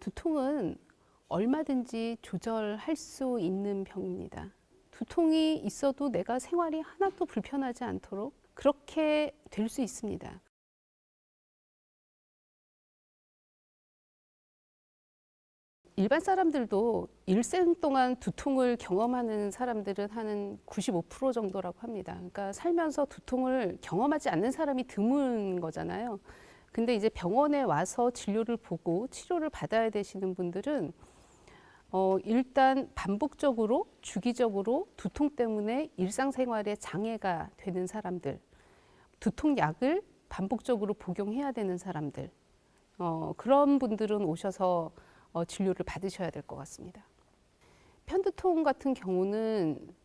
두통은 얼마든지 조절할 수 있는 병입니다. 두통이 있어도 내가 생활이 하나도 불편하지 않도록 그렇게 될 수 있습니다. 일반 사람들도 일생 동안 두통을 경험하는 사람들은 한 95% 정도라고 합니다. 그러니까 살면서 두통을 경험하지 않는 사람이 드문 거잖아요. 근데 이제 병원에 와서 진료를 보고 치료를 받아야 되시는 분들은 일단 반복적으로 주기적으로 두통 때문에 일상생활에 장애가 되는 사람들, 두통약을 반복적으로 복용해야 되는 사람들, 그런 분들은 오셔서 진료를 받으셔야 될 것 같습니다. 편두통 같은 경우는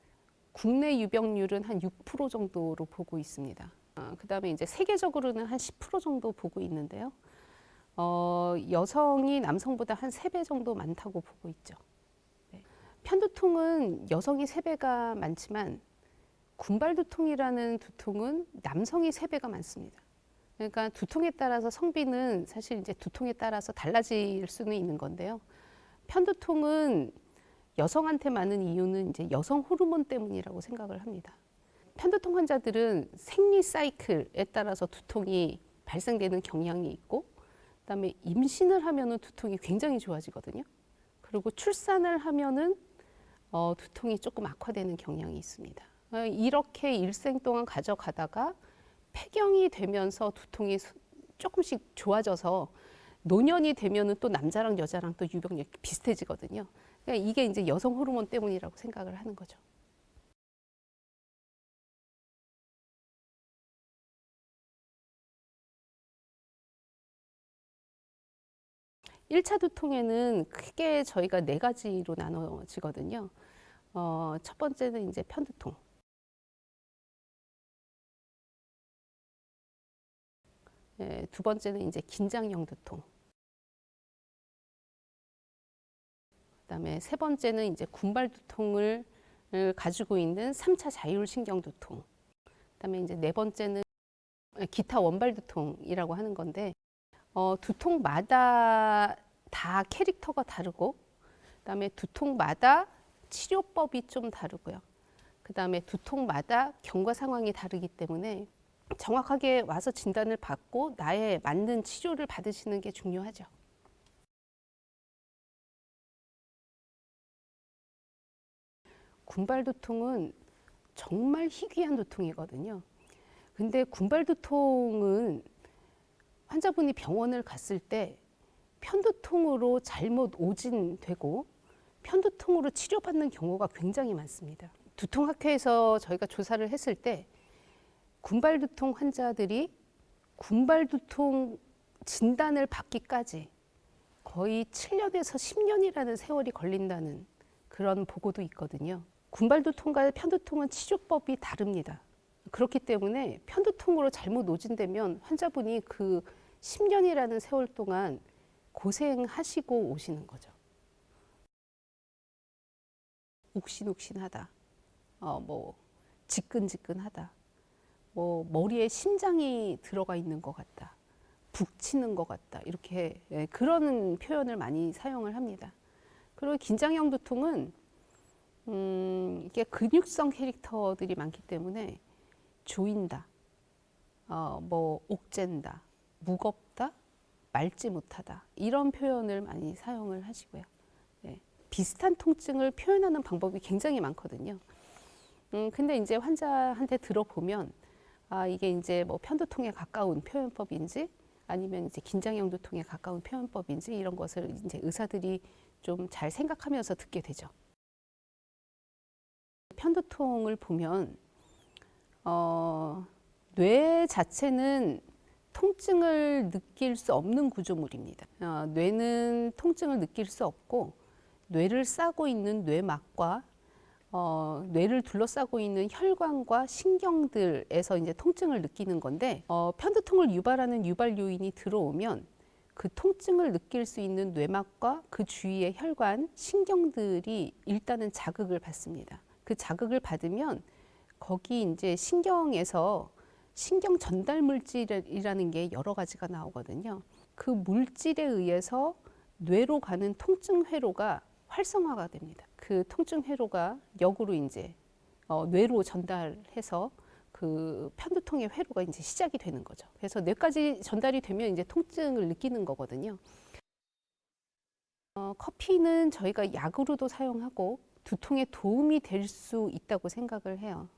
국내 유병률은 한 6% 정도로 보고 있습니다. 그다음에 이제 세계적으로는 한 10% 정도 보고 있는데요. 여성이 남성보다 한 3배 정도 많다고 보고 있죠. 네. 편두통은 여성이 3배가 많지만 군발두통이라는 두통은 남성이 3배가 많습니다. 그러니까 두통에 따라서 성비는 사실 이제 두통에 따라서 달라질 수는 있는 건데요. 편두통은 여성한테 많은 이유는 이제 여성 호르몬 때문이라고 생각을 합니다. 편두통 환자들은 생리 사이클에 따라서 두통이 발생되는 경향이 있고, 그다음에 임신을 하면은 두통이 굉장히 좋아지거든요. 그리고 출산을 하면은 두통이 조금 악화되는 경향이 있습니다. 이렇게 일생 동안 가져가다가 폐경이 되면서 두통이 조금씩 좋아져서 노년이 되면은 또 남자랑 여자랑 또 유병력이 비슷해지거든요. 그러니까 이게 이제 여성 호르몬 때문이라고 생각을 하는 거죠. 1차 두통에는 크게 저희가 4가지로 나눠지거든요. 첫 번째는 이제 편두통. 두 번째는 이제 긴장형 두통. 그다음에 세 번째는 이제 군발 두통을 가지고 있는 3차 자율신경 두통. 그다음에 이제 네 번째는 기타 원발 두통이라고 하는 건데, 두통마다 다 캐릭터가 다르고, 그다음에 두통마다 치료법이 좀 다르고요. 그다음에 두통마다 경과 상황이 다르기 때문에 정확하게 와서 진단을 받고 나에 맞는 치료를 받으시는 게 중요하죠. 군발 두통은 정말 희귀한 두통이거든요. 근데 군발 두통은 환자분이 병원을 갔을 때 편두통으로 잘못 오진되고 편두통으로 치료받는 경우가 굉장히 많습니다. 두통학회에서 저희가 조사를 했을 때 군발두통 환자들이 군발두통 진단을 받기까지 거의 7년에서 10년이라는 세월이 걸린다는 그런 보고도 있거든요. 군발두통과 편두통은 치료법이 다릅니다. 그렇기 때문에 편두통으로 잘못 오진되면 환자분이 그 10년이라는 세월 동안 고생하시고 오시는 거죠. 욱신욱신하다, 지끈지끈하다, 머리에 심장이 들어가 있는 것 같다, 북치는 것 같다, 이렇게 그런 표현을 많이 사용을 합니다. 그리고 긴장형 두통은 이게 근육성 캐릭터들이 많기 때문에 조인다, 옥죄다, 무겁다, 맑지 못하다, 이런 표현을 많이 사용을 하시고요. 네. 비슷한 통증을 표현하는 방법이 굉장히 많거든요. 근데 이제 환자한테 들어보면 이게 이제 뭐 편두통에 가까운 표현법인지 아니면 이제 긴장형 두통에 가까운 표현법인지 이런 것을 이제 의사들이 좀 잘 생각하면서 듣게 되죠. 편두통을 보면 뇌 자체는 통증을 느낄 수 없는 구조물입니다. 뇌는 통증을 느낄 수 없고 뇌를 싸고 있는 뇌막과 뇌를 둘러싸고 있는 혈관과 신경들에서 이제 통증을 느끼는 건데, 편두통을 유발하는 유발 요인이 들어오면 그 통증을 느낄 수 있는 뇌막과 그 주위의 혈관, 신경들이 일단은 자극을 받습니다. 그 자극을 받으면 거기 이제 신경에서 신경 전달 물질이라는 게 여러 가지가 나오거든요. 그 물질에 의해서 뇌로 가는 통증 회로가 활성화가 됩니다. 그 통증 회로가 역으로 이제 뇌로 전달해서 그 편두통의 회로가 이제 시작이 되는 거죠. 그래서 뇌까지 전달이 되면 이제 통증을 느끼는 거거든요. 커피는 저희가 약으로도 사용하고 두통에 도움이 될 수 있다고 생각을 해요.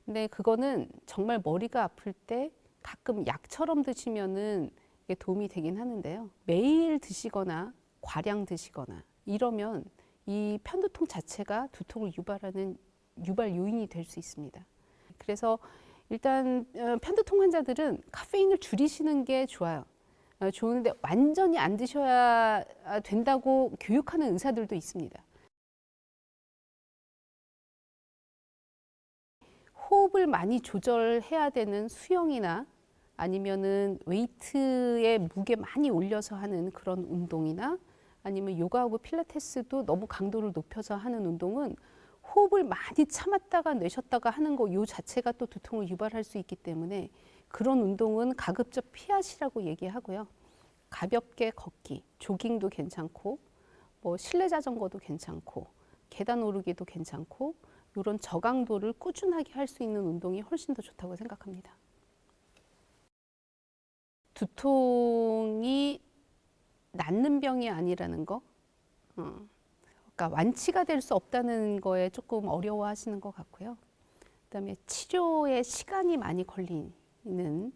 근데 그거는 정말 머리가 아플 때 가끔 약처럼 드시면은 이게 도움이 되긴 하는데요. 매일 드시거나 과량 드시거나 이러면 이 편두통 자체가 두통을 유발하는 유발 요인이 될 수 있습니다. 그래서 일단 편두통 환자들은 카페인을 줄이시는 게 좋아요. 좋은데 완전히 안 드셔야 된다고 교육하는 의사들도 있습니다. 호흡을 많이 조절해야 되는 수영이나 아니면은 웨이트에 무게 많이 올려서 하는 그런 운동이나 아니면 요가하고 필라테스도 너무 강도를 높여서 하는 운동은 호흡을 많이 참았다가 내쉬었다가 하는 거 요 자체가 또 두통을 유발할 수 있기 때문에 그런 운동은 가급적 피하시라고 얘기하고요. 가볍게 걷기, 조깅도 괜찮고 뭐 실내 자전거도 괜찮고 계단 오르기도 괜찮고 이런 저강도를 꾸준하게 할 수 있는 운동이 훨씬 더 좋다고 생각합니다. 두통이 낫는 병이 아니라는 거, 그러니까 완치가 될 수 없다는 거에 조금 어려워하시는 것 같고요. 그다음에 치료에 시간이 많이 걸리는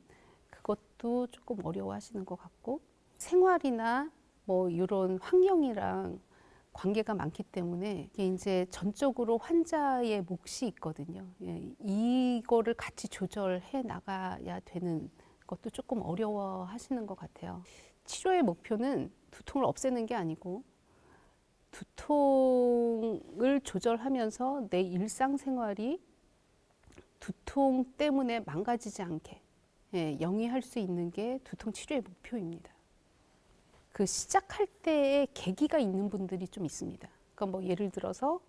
그것도 조금 어려워하시는 것 같고 생활이나 뭐 이런 환경이랑 관계가 많기 때문에 이게 이제 전적으로 환자의 몫이 있거든요. 예, 이거를 같이 조절해 나가야 되는 것도 조금 어려워하시는 것 같아요. 치료의 목표는 두통을 없애는 게 아니고 두통을 조절하면서 내 일상생활이 두통 때문에 망가지지 않게 영위할 수 있는 게 두통 치료의 목표입니다. 그 시작할 때의 계기가 있는 분들이 좀 있습니다. 그러니까 뭐 예를 들어서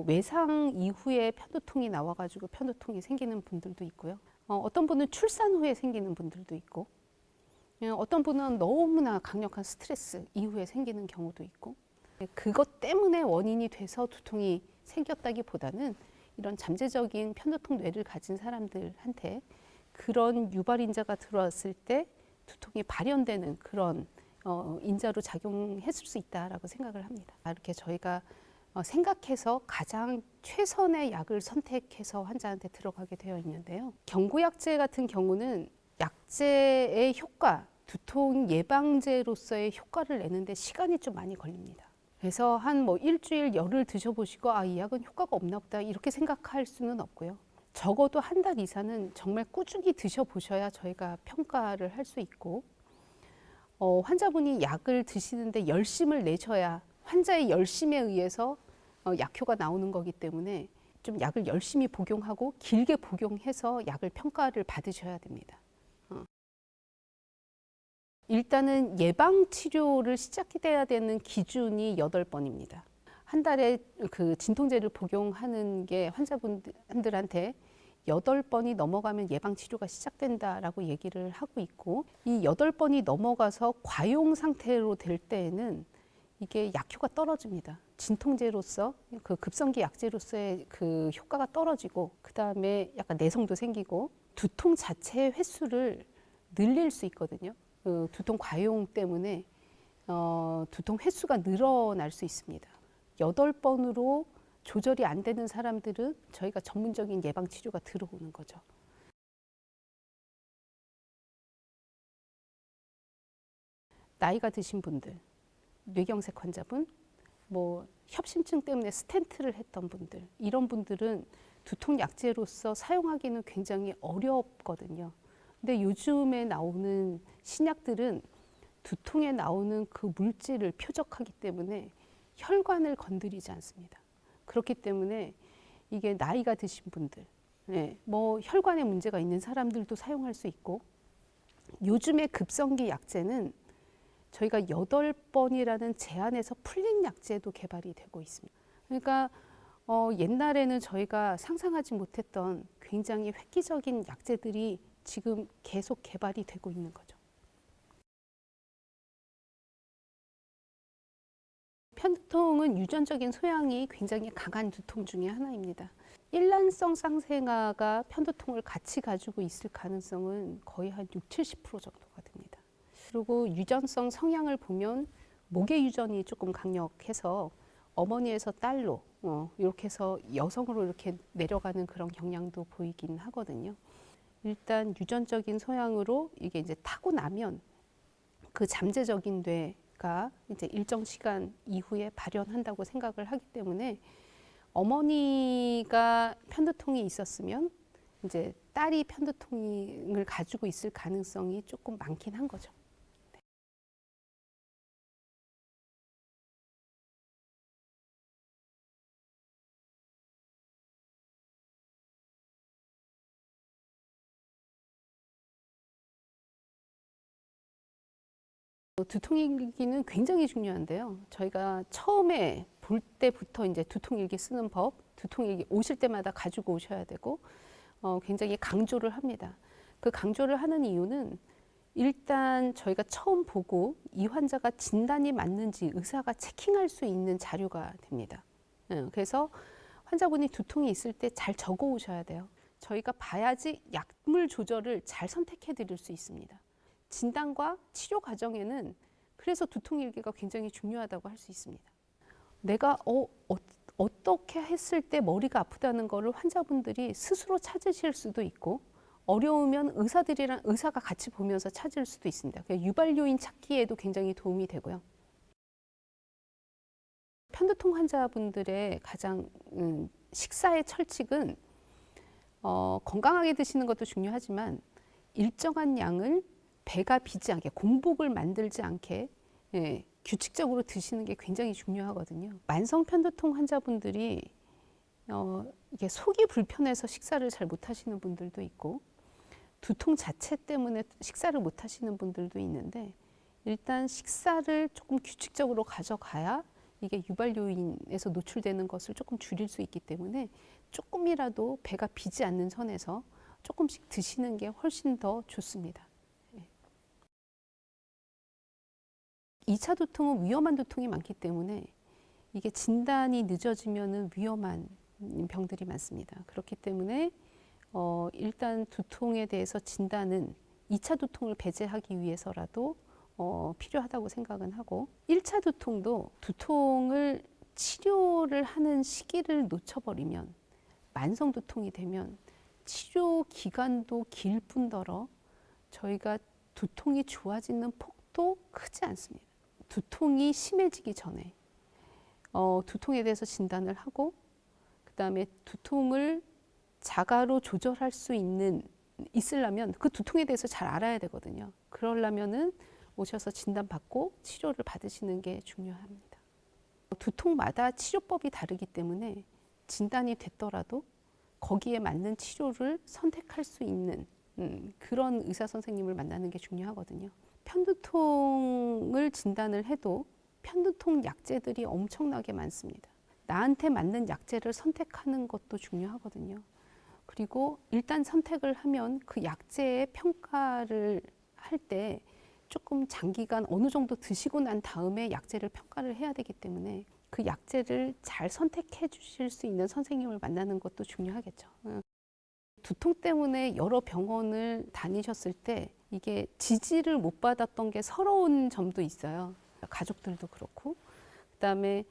외상 이후에 편두통이 나와가지고 편두통이 생기는 분들도 있고요. 어떤 분은 출산 후에 생기는 분들도 있고, 어떤 분은 너무나 강력한 스트레스 이후에 생기는 경우도 있고, 그것 때문에 원인이 돼서 두통이 생겼다기보다는 이런 잠재적인 편두통 뇌를 가진 사람들한테 그런 유발인자가 들어왔을 때 두통이 발현되는 그런 인자로 작용했을 수 있다라고 생각을 합니다. 이렇게 저희가 생각해서 가장 최선의 약을 선택해서 환자한테 들어가게 되어 있는데요. 경구약제 같은 경우는 약제의 효과, 두통 예방제로서의 효과를 내는데 시간이 좀 많이 걸립니다. 그래서 한 뭐 일주일, 열흘 드셔보시고 이 약은 효과가 없나 보다 이렇게 생각할 수는 없고요. 적어도 한 달 이상은 정말 꾸준히 드셔보셔야 저희가 평가를 할 수 있고 환자분이 약을 드시는데 열심을 내셔야 환자의 열심에 의해서 약효가 나오는 거기 때문에 좀 약을 열심히 복용하고 길게 복용해서 약을 평가를 받으셔야 됩니다. 일단은 예방 치료를 시작해야 되는 기준이 8번입니다. 한 달에 그 진통제를 복용하는 게 환자분들한테 8번이 넘어가면 예방 치료가 시작된다라고 얘기를 하고 있고 이 8번이 넘어가서 과용 상태로 될 때에는 이게 약효가 떨어집니다. 진통제로서 그 급성기 약제로서의 그 효과가 떨어지고 그다음에 약간 내성도 생기고 두통 자체의 횟수를 늘릴 수 있거든요. 그 두통 과용 때문에 두통 횟수가 늘어날 수 있습니다. 8번으로 조절이 안 되는 사람들은 저희가 전문적인 예방 치료가 들어오는 거죠. 나이가 드신 분들, 뇌경색 환자분, 뭐 협심증 때문에 스텐트를 했던 분들, 이런 분들은 두통 약제로서 사용하기는 굉장히 어렵거든요. 근데 요즘에 나오는 신약들은 두통에 나오는 그 물질을 표적하기 때문에 혈관을 건드리지 않습니다. 그렇기 때문에 이게 나이가 드신 분들, 뭐 혈관에 문제가 있는 사람들도 사용할 수 있고 요즘에 급성기 약제는 저희가 8번이라는 제한에서 풀린 약제도 개발이 되고 있습니다. 그러니까 옛날에는 저희가 상상하지 못했던 굉장히 획기적인 약제들이 지금 계속 개발이 되고 있는 거죠. 편두통은 유전적인 소양이 굉장히 강한 두통 중에 하나입니다. 일란성 쌍생아가 편두통을 같이 가지고 있을 가능성은 거의 한 60~70% 정도가 됩니다. 그리고 유전성 성향을 보면 목의 유전이 조금 강력해서 어머니에서 딸로 이렇게 해서 여성으로 이렇게 내려가는 그런 경향도 보이긴 하거든요. 일단 유전적인 소양으로 이게 이제 타고 나면 그 잠재적인 뇌가 이제 일정 시간 이후에 발현한다고 생각을 하기 때문에 어머니가 편두통이 있었으면 이제 딸이 편두통을 가지고 있을 가능성이 조금 많긴 한 거죠. 두통일기는 굉장히 중요한데요. 저희가 처음에 볼 때부터 이제 두통일기 쓰는 법, 두통일기 오실 때마다 가지고 오셔야 되고 굉장히 강조를 합니다. 그 강조를 하는 이유는 일단 저희가 처음 보고 이 환자가 진단이 맞는지 의사가 체킹할 수 있는 자료가 됩니다. 그래서 환자분이 두통이 있을 때 잘 적어 오셔야 돼요. 저희가 봐야지 약물 조절을 잘 선택해 드릴 수 있습니다. 진단과 치료 과정에는 그래서 두통일기가 굉장히 중요하다고 할 수 있습니다. 내가 어떻게 했을 때 머리가 아프다는 거를 환자분들이 스스로 찾으실 수도 있고 어려우면 의사가 같이 보면서 찾을 수도 있습니다. 유발 요인 찾기에도 굉장히 도움이 되고요. 편두통 환자분들의 가장 식사의 철칙은 건강하게 드시는 것도 중요하지만 일정한 양을 배가 비지 않게 공복을 만들지 않게 규칙적으로 드시는 게 굉장히 중요하거든요. 만성 편두통 환자분들이 이게 속이 불편해서 식사를 잘 못하시는 분들도 있고 두통 자체 때문에 식사를 못하시는 분들도 있는데 일단 식사를 조금 규칙적으로 가져가야 이게 유발 요인에서 노출되는 것을 조금 줄일 수 있기 때문에 조금이라도 배가 비지 않는 선에서 조금씩 드시는 게 훨씬 더 좋습니다. 2차 두통은 위험한 두통이 많기 때문에 이게 진단이 늦어지면 위험한 병들이 많습니다. 그렇기 때문에 일단 두통에 대해서 진단은 2차 두통을 배제하기 위해서라도 필요하다고 생각은 하고 1차 두통도 두통을 치료를 하는 시기를 놓쳐버리면 만성 두통이 되면 치료 기간도 길 뿐더러 저희가 두통이 좋아지는 폭도 크지 않습니다. 두통이 심해지기 전에 두통에 대해서 진단을 하고 그다음에 두통을 자가로 조절할 수 있으려면 그 두통에 대해서 잘 알아야 되거든요. 그러려면은 오셔서 진단받고 치료를 받으시는 게 중요합니다. 두통마다 치료법이 다르기 때문에 진단이 됐더라도 거기에 맞는 치료를 선택할 수 있는 그런 의사 선생님을 만나는 게 중요하거든요. 편두통을 진단을 해도 편두통 약제들이 엄청나게 많습니다. 나한테 맞는 약제를 선택하는 것도 중요하거든요. 그리고 일단 선택을 하면 그 약제의 평가를 할 때 조금 장기간 어느 정도 드시고 난 다음에 약제를 평가를 해야 되기 때문에 그 약제를 잘 선택해 주실 수 있는 선생님을 만나는 것도 중요하겠죠. 두통 때문에 여러 병원을 다니셨을 때 이게 지지를 못 받았던 게 서러운 점도 있어요. 가족들도 그렇고 그다음에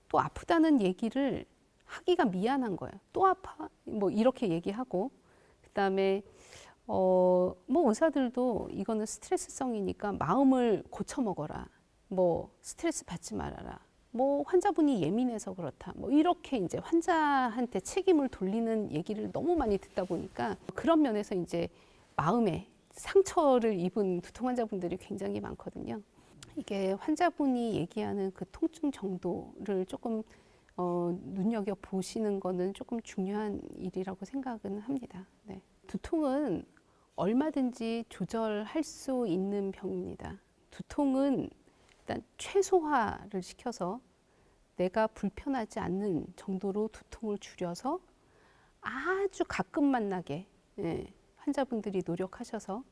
또 아프다는 얘기를 하기가 미안한 거예요. 또 아파? 뭐 이렇게 얘기하고 그다음에 뭐 의사들도 이거는 스트레스성이니까 마음을 고쳐 먹어라. 뭐 스트레스 받지 말아라. 뭐 환자분이 예민해서 그렇다. 뭐 이렇게 이제 환자한테 책임을 돌리는 얘기를 너무 많이 듣다 보니까 그런 면에서 이제 마음에 상처를 입은 두통 환자분들이 굉장히 많거든요. 이게 환자분이 얘기하는 그 통증 정도를 조금 눈여겨 보시는 거는 조금 중요한 일이라고 생각은 합니다. 네. 두통은 얼마든지 조절할 수 있는 병입니다. 두통은 일단 최소화를 시켜서 내가 불편하지 않는 정도로 두통을 줄여서 아주 가끔만 나게 환자분들이 노력하셔서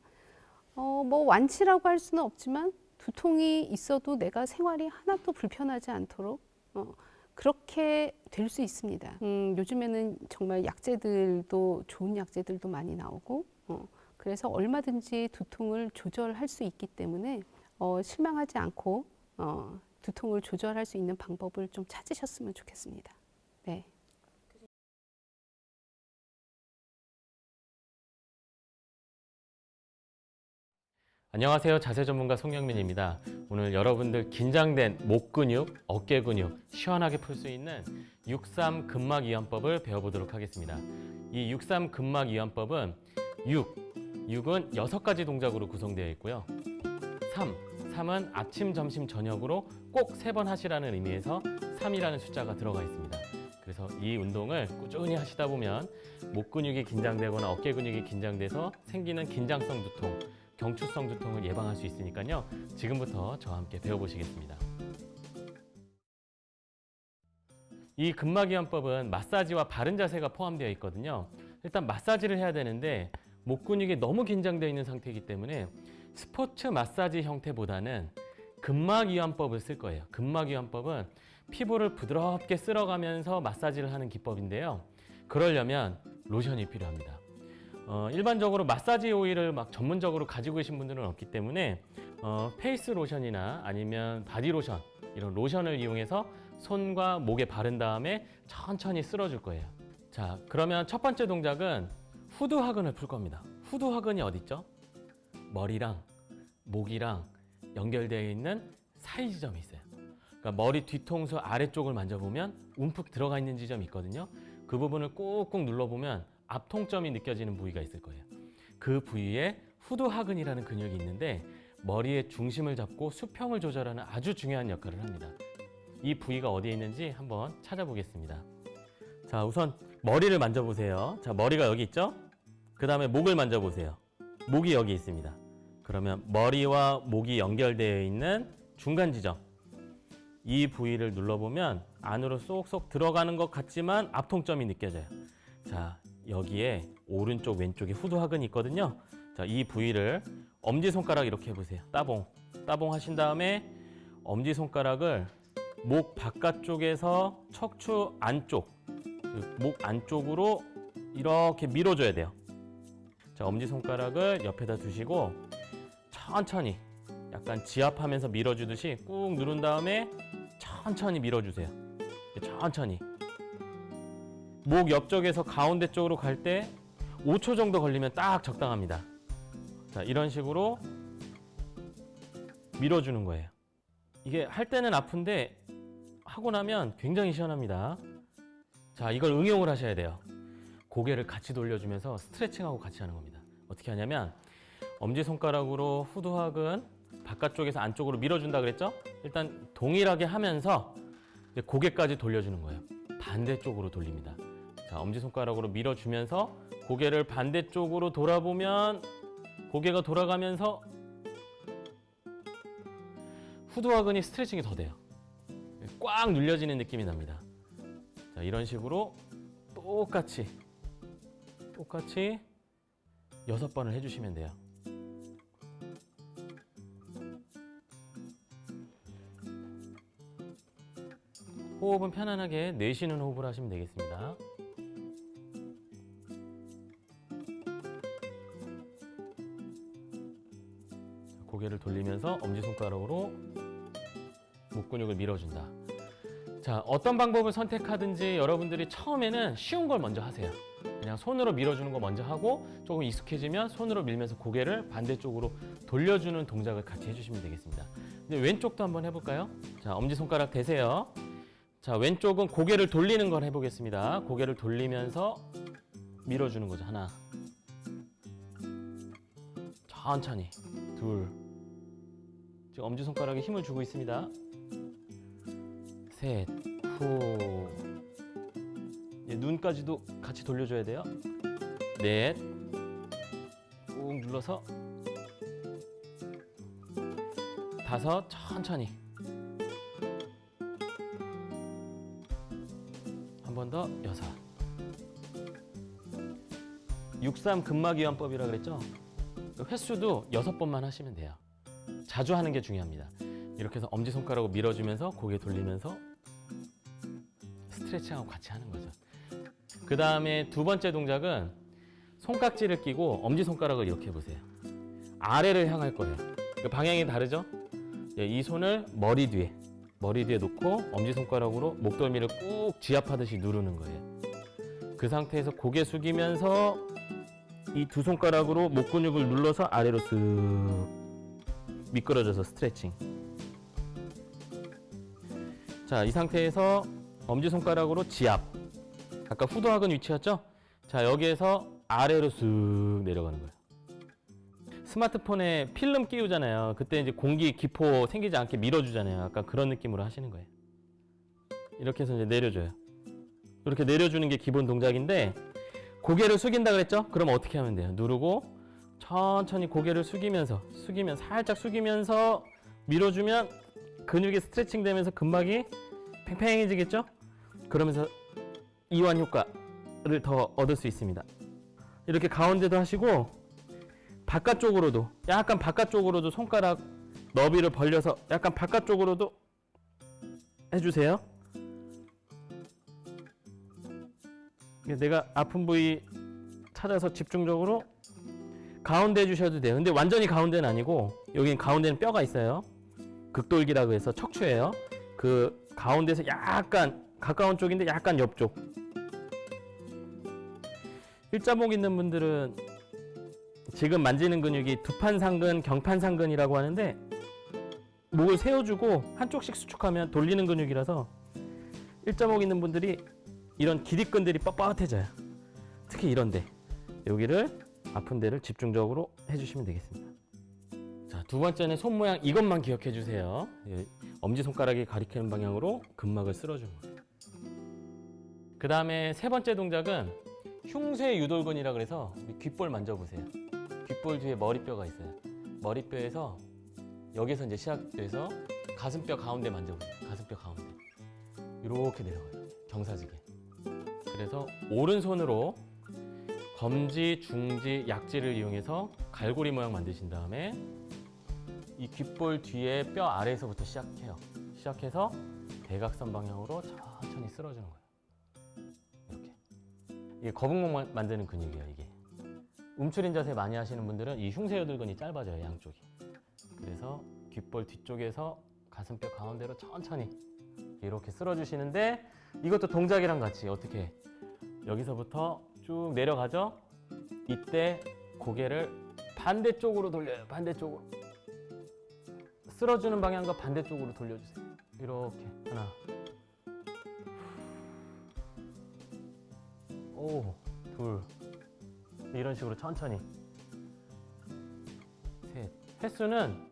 뭐 완치라고 할 수는 없지만 두통이 있어도 내가 생활이 하나도 불편하지 않도록 그렇게 될 수 있습니다. 요즘에는 정말 약재들도 좋은 약재들도 많이 나오고 그래서 얼마든지 두통을 조절할 수 있기 때문에 실망하지 않고 두통을 조절할 수 있는 방법을 좀 찾으셨으면 좋겠습니다. 네. 안녕하세요. 자세 전문가 송영민입니다. 오늘 여러분들 긴장된 목 근육, 어깨 근육 시원하게 풀 수 있는 63 근막 이완법을 배워보도록 하겠습니다. 이 63 근막 이완법은 6은 6가지 동작으로 구성되어 있고요. 3은 아침, 점심, 저녁으로 꼭 3번 하시라는 의미에서 3이라는 숫자가 들어가 있습니다. 그래서 이 운동을 꾸준히 하시다 보면 목 근육이 긴장되거나 어깨 근육이 긴장돼서 생기는 긴장성 두통, 경추성 두통을 예방할 수 있으니까요. 지금부터 저와 함께 배워보시겠습니다. 이 근막이완법은 마사지와 바른 자세가 포함되어 있거든요. 일단 마사지를 해야 되는데 목 근육이 너무 긴장되어 있는 상태이기 때문에 스포츠 마사지 형태보다는 근막이완법을 쓸 거예요. 근막이완법은 피부를 부드럽게 쓸어가면서 마사지를 하는 기법인데요. 그러려면 로션이 필요합니다. 일반적으로 마사지 오일을 막 전문적으로 가지고 계신 분들은 없기 때문에 페이스 로션이나 아니면 바디 로션 이런 로션을 이용해서 손과 목에 바른 다음에 천천히 쓸어줄 거예요. 자, 그러면 첫 번째 동작은 후두하근을 풀 겁니다. 후두하근이 어디 있죠? 머리랑 목이랑 연결되어 있는 사이 지점이 있어요. 그러니까 머리 뒤통수 아래쪽을 만져보면 움푹 들어가 있는 지점이 있거든요. 그 부분을 꾹꾹 눌러보면 압통점이 느껴지는 부위가 있을 거예요. 그 부위에 후두하근이라는 근육이 있는데 머리의 중심을 잡고 수평을 조절하는 아주 중요한 역할을 합니다. 이 부위가 어디에 있는지 한번 찾아보겠습니다. 자, 우선 머리를 만져보세요. 자, 머리가 여기 있죠? 그 다음에 목을 만져보세요. 목이 여기 있습니다. 그러면 머리와 목이 연결되어 있는 중간 지점, 이 부위를 눌러보면 안으로 쏙쏙 들어가는 것 같지만 압통점이 느껴져요. 자, 여기에 오른쪽 왼쪽에 후두하근이 있거든요. 자, 이 부위를 엄지손가락 이렇게 해보세요. 따봉 하신 다음에 엄지손가락을 목 바깥쪽에서 척추 안쪽, 목 안쪽으로 이렇게 밀어줘야 돼요. 자, 엄지손가락을 옆에다 두시고 천천히 약간 지압하면서 밀어주듯이 꾹 누른 다음에 천천히 밀어주세요. 천천히. 목 옆쪽에서 가운데 쪽으로 갈 때 5초 정도 걸리면 딱 적당합니다. 자, 이런 식으로 밀어주는 거예요. 이게 할 때는 아픈데 하고 나면 굉장히 시원합니다. 자, 이걸 응용을 하셔야 돼요. 고개를 같이 돌려주면서 스트레칭하고 같이 하는 겁니다. 어떻게 하냐면 엄지손가락으로 후두하근 바깥쪽에서 안쪽으로 밀어준다 그랬죠? 일단 동일하게 하면서 이제 고개까지 돌려주는 거예요. 반대쪽으로 돌립니다. 자, 엄지손가락으로 밀어주면서 고개를 반대쪽으로 돌아보면 고개가 돌아가면서 후두하근이 스트레칭이 더 돼요. 꽉 눌려지는 느낌이 납니다. 자, 이런 식으로 똑같이 6번을 해주시면 돼요. 호흡은 편안하게 내쉬는 호흡을 하시면 되겠습니다. 고개를 돌리면서 엄지손가락으로 목 근육을 밀어준다. 자, 어떤 방법을 선택하든지 여러분들이 처음에는 쉬운 걸 먼저 하세요. 그냥 손으로 밀어주는 거 먼저 하고 조금 익숙해지면 손으로 밀면서 고개를 반대쪽으로 돌려주는 동작을 같이 해주시면 되겠습니다. 이제 왼쪽도 한번 해볼까요? 자, 엄지손가락 대세요. 자, 왼쪽은 고개를 돌리는 걸 해보겠습니다. 고개를 돌리면서 밀어주는 거죠. 하나, 천천히, 둘, 지금 엄지손가락에 힘을 주고 있습니다. 셋, 후, 눈까지도 같이 돌려줘야 돼요. 넷, 꾹 눌러서 다섯, 천천히 한 번 더, 여섯. 63 근막이완법이라 그랬죠? 횟수도 6번만 하시면 돼요. 자주 하는 게 중요합니다. 이렇게 해서 엄지손가락으로 밀어주면서 고개 돌리면서 스트레칭하고 같이 하는 거죠. 그 다음에 두 번째 동작은 손깍지를 끼고 엄지손가락을 이렇게 해보세요. 아래를 향할 거예요. 그 방향이 다르죠? 이 손을 머리 뒤에 놓고 엄지손가락으로 목덜미를 꾹 쥐압하듯이 누르는 거예요. 그 상태에서 고개 숙이면서 이 두 손가락으로 목 근육을 눌러서 아래로 쓱 미끄러져서 스트레칭. 자, 이 상태에서 엄지손가락으로 지압. 아까 후두학은 위치였죠? 자, 여기에서 아래로 쓱 내려가는 거예요. 스마트폰에 필름 끼우잖아요. 그때 이제 공기 기포 생기지 않게 밀어주잖아요. 약간 그런 느낌으로 하시는 거예요. 이렇게 해서 이제 내려줘요. 이렇게 내려주는 게 기본 동작인데, 고개를 숙인다 그랬죠? 그럼 어떻게 하면 돼요? 누르고 천천히 고개를 살짝 숙이면서 밀어주면 근육이 스트레칭 되면서 근막이 팽팽해지겠죠? 그러면서 이완 효과를 더 얻을 수 있습니다. 이렇게 가운데도 하시고 약간 바깥쪽으로도 손가락 너비를 벌려서 약간 바깥쪽으로도 해주세요. 내가 아픈 부위 찾아서 집중적으로 가운데 해주셔도 돼요. 근데 완전히 가운데는 아니고, 여기 가운데는 뼈가 있어요. 극돌기라고 해서 척추예요. 그 가운데서 약간 가까운 쪽인데 약간 옆쪽. 일자목 있는 분들은 지금 만지는 근육이 두판상근, 경판상근이라고 하는데, 목을 세워주고 한쪽씩 수축하면 돌리는 근육이라서 일자목 있는 분들이 이런 기립근들이 뻣뻣해져요. 특히 이런데 여기를 아픈 데를 집중적으로 해주시면 되겠습니다. 자, 두 번째는 손 모양 이것만 기억해 주세요. 엄지손가락이 가리키는 방향으로 근막을 쓸어주는 거예요. 그 다음에 세 번째 동작은 흉쇄 유돌근이라 그래서 귓볼 만져보세요. 귓볼 뒤에 머리뼈가 있어요. 머리뼈에서 여기서 이제 시작돼서 가슴뼈 가운데 만져보세요. 가슴뼈 가운데 이렇게 내려가요. 경사지게. 그래서 오른손으로 검지, 중지, 약지를 이용해서 갈고리 모양 만드신 다음에 이 귓볼 뒤에 뼈 아래에서부터 시작해요. 시작해서 대각선 방향으로 천천히 쓸어주는 거예요. 이렇게. 이게 거북목 만드는 근육이에요. 이게. 움츠린 자세 많이 하시는 분들은 이 흉쇄유돌근이 짧아져요. 양쪽이. 그래서 귓볼 뒤쪽에서 가슴뼈 가운데로 천천히 이렇게 쓸어주시는데, 이것도 동작이랑 같이 어떻게 해? 여기서부터 쭉 내려가죠? 이때 고개를 반대쪽으로 돌려요. 반대쪽으로. 쓸어주는 방향과 반대쪽으로 돌려주세요. 이렇게 하나, 둘, 이런 식으로 천천히. 셋. 횟수는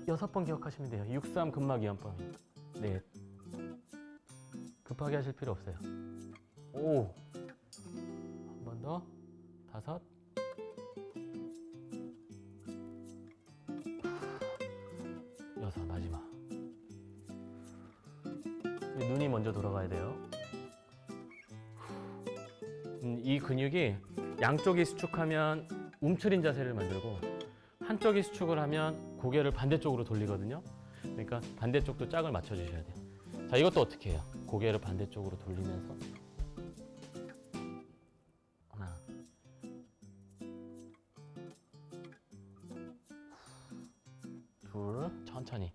6번 기억하시면 돼요. 6-3 근막이완법입니다. 넷. 급하게 하실 필요 없어요. 한 번 더. 5. 마지막. 눈이 먼저 돌아가야 돼요. 이 근육이 양쪽이 수축하면 움츠린 자세를 만들고, 한쪽이 수축을 하면 고개를 반대쪽으로 돌리거든요. 그러니까 반대쪽도 짝을 맞춰 주셔야 돼요. 자, 이것도 어떻게 해요? 고개를 반대쪽으로 돌리면서 하나, 둘, 천천히.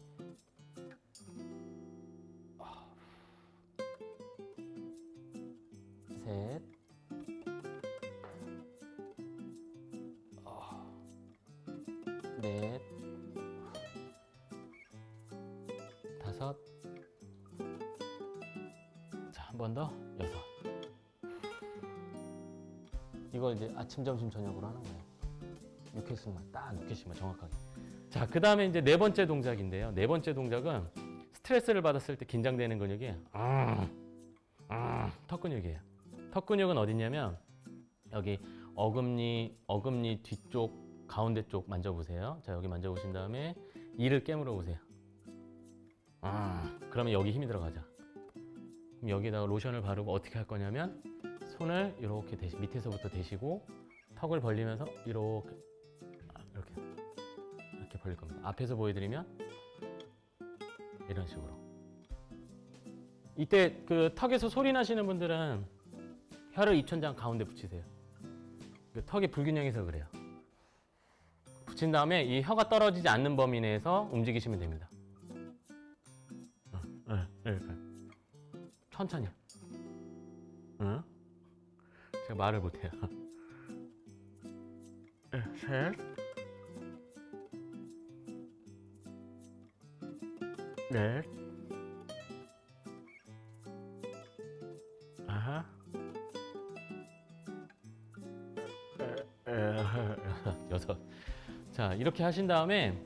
셋, 넷, 5. 자, 한 번 더. 6. 이걸 이제 아침, 점심, 저녁으로 하는 거예요. 6회씩만, 딱 6회씩만 정확하게. 자, 그 다음에 이제 네 번째 동작인데요. 네 번째 동작은 스트레스를 받았을 때 긴장되는 근육이 턱 근육이에요. 턱 근육은 어디냐면 여기 어금니 뒤쪽 가운데 쪽 만져보세요. 자, 여기 만져보신 다음에 이를 깨물어 보세요. 그러면 여기 힘이 들어가죠. 그럼 여기다가 로션을 바르고 어떻게 할 거냐면 손을 이렇게 밑에서부터 대시고 턱을 벌리면서 이렇게 이렇게 벌릴 겁니다. 앞에서 보여드리면 이런 식으로. 이때 그 턱에서 소리 나시는 분들은 혀를 입천장 가운데 붙이세요. 그 턱이 불균형해서 그래요. 붙인 다음에 이 혀가 떨어지지 않는 범위 내에서 움직이시면 됩니다. 이렇게. 천천히. 제가 말을 못해요. 셋, 넷, 아하, 여섯. 자, 이렇게 하신 다음에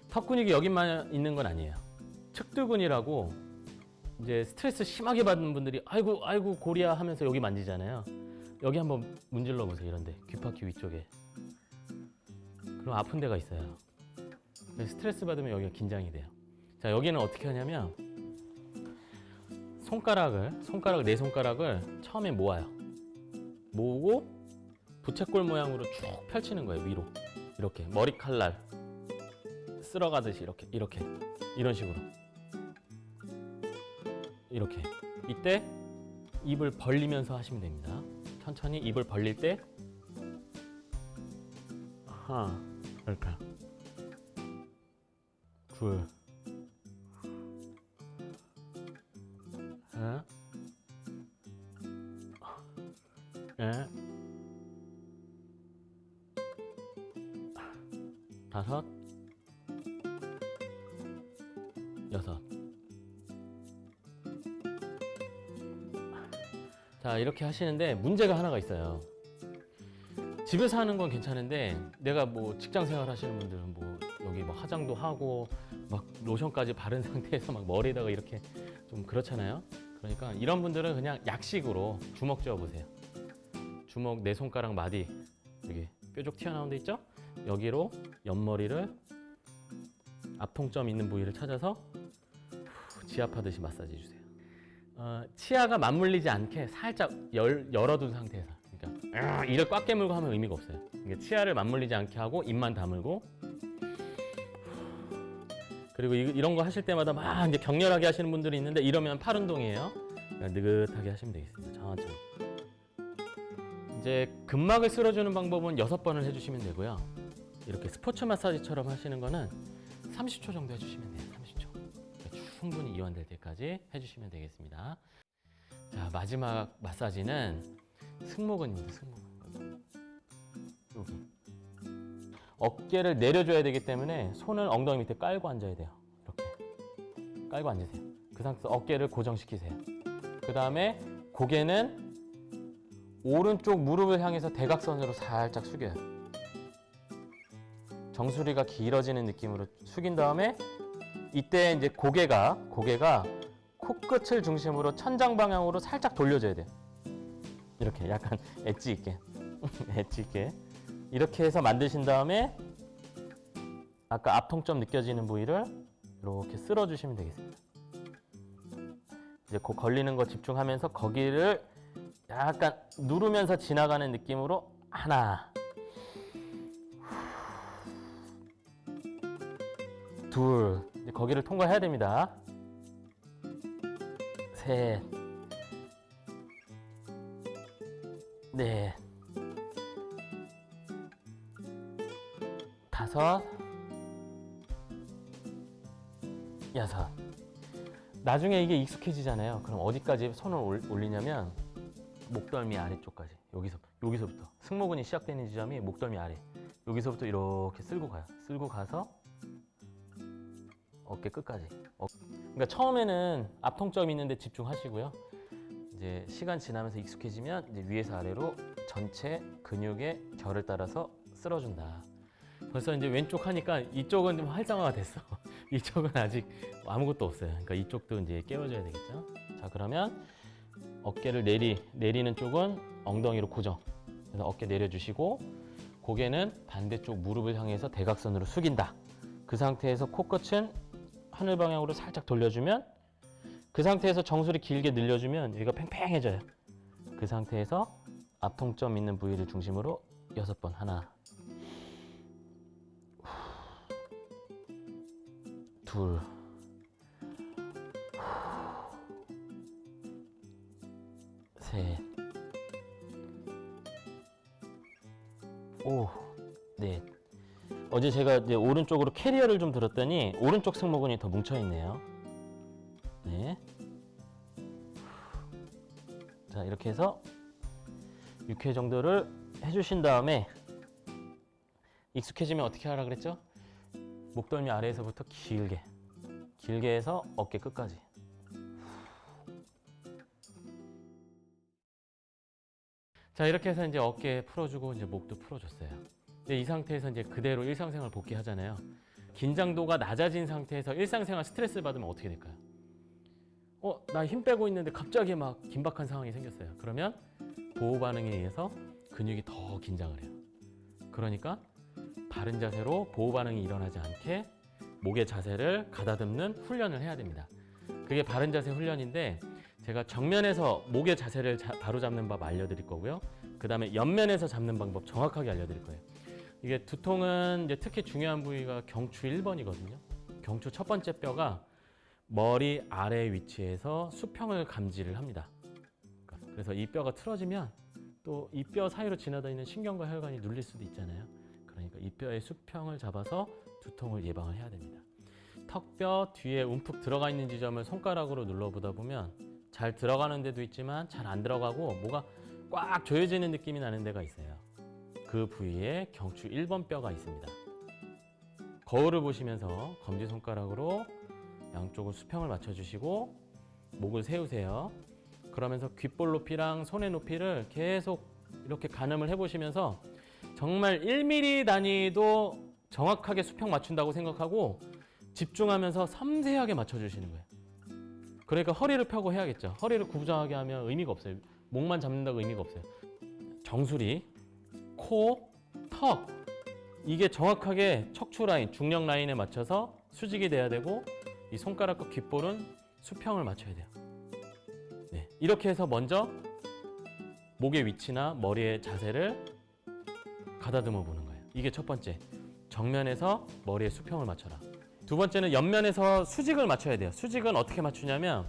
턱 근육이 여기만 있는 건 아니에요. 측두근이라고 이제 스트레스 심하게 받는 분들이 아이고 고리야 하면서 여기 만지잖아요. 여기 한번 문질러 보세요. 이런데 귓바퀴 위쪽에. 그럼 아픈 데가 있어요. 스트레스 받으면 여기가 긴장이 돼요. 자, 여기는 어떻게 하냐면 네 손가락을 처음에 모아요. 모으고 부채꼴 모양으로 쭉 펼치는 거예요. 위로 이렇게 머리칼날 쓸어가듯이 이렇게 이런 식으로 이렇게. 이때 입을 벌리면서 하시면 됩니다. 천천히 입을 벌릴 때 하나, 이렇게 둘, 셋, 넷, 다섯, 여섯. 자, 이렇게 하시는데 문제가 하나가 있어요. 집에서 하는 건 괜찮은데 내가 뭐 직장 생활 하시는 분들은 뭐 여기 뭐 화장도 하고 막 로션까지 바른 상태에서 막 머리에다가 이렇게 좀 그렇잖아요. 그러니까 이런 분들은 그냥 약식으로 주먹 쥐어 보세요. 주먹 네 손가락 마디 여기 뾰족 튀어나온 데 있죠? 여기로 옆머리를 앞통점 있는 부위를 찾아서 지압하듯이 마사지 해주세요. 치아가 맞물리지 않게 살짝 열어둔 상태에서, 그러니까 이를 꽉 깨물고 하면 의미가 없어요. 그러니까 치아를 맞물리지 않게 하고 입만 다물고, 그리고 이런 거 하실 때마다 막 이제 격렬하게 하시는 분들이 있는데 이러면 팔 운동이에요. 그러니까 느긋하게 하시면 되겠습니다. 천천히. 이제 근막을 쓸어주는 방법은 6번을 해주시면 되고요. 이렇게 스포츠 마사지처럼 하시는 거는 30초 정도 해주시면 돼요. 30초. 충분히 이완될 때까지 해주시면 되겠습니다. 자, 마지막 마사지는 승모근입니다. 승모근. 여기. 어깨를 내려줘야 되기 때문에 손을 엉덩이 밑에 깔고 앉아야 돼요. 이렇게. 깔고 앉으세요. 그 상태에서 어깨를 고정시키세요. 그 다음에 고개는 오른쪽 무릎을 향해서 대각선으로 살짝 숙여요. 정수리가 길어지는 느낌으로 숙인 다음에 이때 이제 고개가 코끝을 중심으로 천장 방향으로 살짝 돌려줘야 돼요. 이렇게 약간 엣지 있게 엣지 있게 이렇게 해서 만드신 다음에 아까 앞통점 느껴지는 부위를 이렇게 쓸어주시면 되겠습니다. 이제 그 걸리는 거 집중하면서 거기를 약간 누르면서 지나가는 느낌으로 하나, 둘, 이제 거기를 통과해야 됩니다. 셋, 넷, 다섯, 여섯. 나중에 이게 익숙해지잖아요. 그럼 어디까지 손을 올리냐면 목덜미 아래쪽까지. 여기서부터 승모근이 시작되는 지점이 목덜미 아래. 여기서부터 이렇게 쓸고 가요. 쓸고 가서 어깨 끝까지. 그러니까 처음에는 앞통점 있는데 집중하시고요. 이제 시간 지나면서 익숙해지면 이제 위에서 아래로 전체 근육의 결을 따라서 쓸어준다. 벌써 이제 왼쪽 하니까 이쪽은 좀 활성화가 됐어. 이쪽은 아직 아무것도 없어요. 그러니까 이쪽도 이제 깨워줘야 되겠죠. 자, 그러면 어깨를 내리는 쪽은 엉덩이로 고정. 그래서 어깨 내려주시고 고개는 반대쪽 무릎을 향해서 대각선으로 숙인다. 그 상태에서 코끝은 하늘 방향으로 살짝 돌려주면, 그 상태에서 정수리 길게 늘려주면 여기가 팽팽해져요. 그 상태에서 앞통점 있는 부위를 중심으로 6번 하나, 둘, 셋, 오, 넷. 어제 제가 이제 오른쪽으로 캐리어를 좀 들었더니 오른쪽 승모근이 더 뭉쳐 있네요. 네. 자, 이렇게 해서 6회 정도를 해주신 다음에 익숙해지면 어떻게 하라 그랬죠? 목덜미 아래에서부터 길게 해서 어깨 끝까지. 자, 이렇게 해서 이제 어깨 풀어주고 이제 목도 풀어줬어요. 근데 이 상태에서 이제 그대로 일상생활 복귀하잖아요. 긴장도가 낮아진 상태에서 일상생활 스트레스 받으면 어떻게 될까요? 나 힘 빼고 있는데 갑자기 막 긴박한 상황이 생겼어요. 그러면 보호 반응에 의해서 근육이 더 긴장을 해요. 그러니까 바른 자세로 보호 반응이 일어나지 않게 목의 자세를 가다듬는 훈련을 해야 됩니다. 그게 바른 자세 훈련인데 제가 정면에서 목의 자세를 바로 잡는 법 알려드릴 거고요. 그 다음에 옆면에서 잡는 방법 정확하게 알려드릴 거예요. 이게 두통은 이제 특히 중요한 부위가 경추 1번이거든요. 경추 첫 번째 뼈가 머리 아래 위치에서 수평을 감지를 합니다. 그래서 이 뼈가 틀어지면 또 이 뼈 사이로 지나다니는 신경과 혈관이 눌릴 수도 있잖아요. 그러니까 이 뼈의 수평을 잡아서 두통을 예방을 해야 됩니다. 턱뼈 뒤에 움푹 들어가 있는 지점을 손가락으로 눌러보다 보면 잘 들어가는 데도 있지만 잘 안 들어가고 뭐가 꽉 조여지는 느낌이 나는 데가 있어요. 그 부위에 경추 1번 뼈가 있습니다. 거울을 보시면서 검지손가락으로 양쪽을 수평을 맞춰주시고 목을 세우세요. 그러면서 귓볼 높이랑 손의 높이를 계속 이렇게 가늠을 해보시면서 정말 1mm 단위도 정확하게 수평 맞춘다고 생각하고 집중하면서 섬세하게 맞춰주시는 거예요. 그러니까 허리를 펴고 해야겠죠. 허리를 구부정하게 하면 의미가 없어요. 목만 잡는다고 의미가 없어요. 정수리, 코, 턱 이게 정확하게 척추 라인, 중력 라인에 맞춰서 수직이 돼야 되고 이 손가락과 귓볼은 수평을 맞춰야 돼요. 네, 이렇게 해서 먼저 목의 위치나 머리의 자세를 가다듬어 보는 거예요. 이게 첫 번째. 정면에서 머리의 수평을 맞춰라. 두 번째는 옆면에서 수직을 맞춰야 돼요. 수직은 어떻게 맞추냐면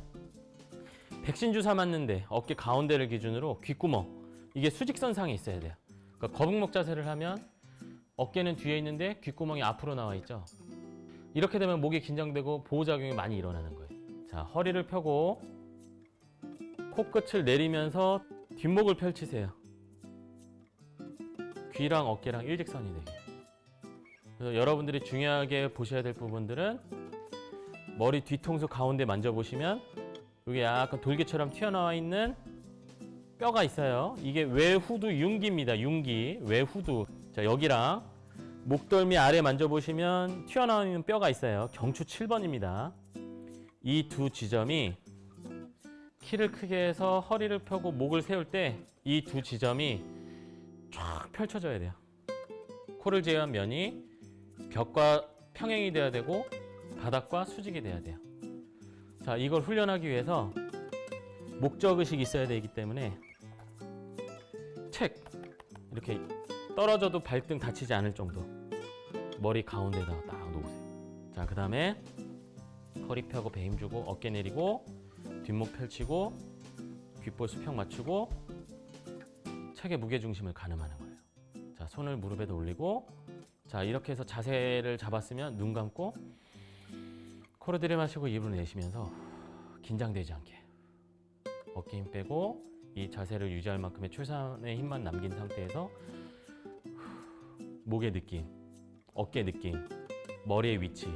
백신 주사 맞는데 어깨 가운데를 기준으로 귓구멍 이게 수직선상에 있어야 돼요. 그러니까 거북목 자세를 하면 어깨는 뒤에 있는데 귓구멍이 앞으로 나와 있죠. 이렇게 되면 목이 긴장되고 보호작용이 많이 일어나는 거예요. 자, 허리를 펴고 코끝을 내리면서 뒷목을 펼치세요. 귀랑 어깨랑 일직선이 되게. 그래서 여러분들이 중요하게 보셔야 될 부분들은 머리 뒤통수 가운데 만져보시면 여기 약간 돌기처럼 튀어나와 있는 뼈가 있어요. 이게 외후두 융기입니다. 융기, 외후두. 자, 여기랑 목덜미 아래 만져보시면 튀어나오는 뼈가 있어요. 경추 7번입니다. 이 두 지점이 키를 크게 해서 허리를 펴고 목을 세울 때 이 두 지점이 쫙 펼쳐져야 돼요. 코를 제외한 면이 벽과 평행이 돼야 되고 바닥과 수직이 돼야 돼요. 자, 이걸 훈련하기 위해서 목적의식이 있어야 되기 때문에 책 이렇게 떨어져도 발등 다치지 않을 정도 머리 가운데다가 딱 놓으세요. 자, 그 다음에 허리 펴고 배 힘주고 어깨 내리고 뒷목 펼치고 귓볼 수평 맞추고 책의 무게중심을 가늠하는 거예요. 자, 손을 무릎에다 올리고 자, 이렇게 해서 자세를 잡았으면 눈 감고 코로 들이마시고 입으로 내쉬면서 긴장되지 않게 어깨 힘 빼고 이 자세를 유지할 만큼의 최선의 힘만 남긴 상태에서 목의 느낌, 어깨 느낌, 머리의 위치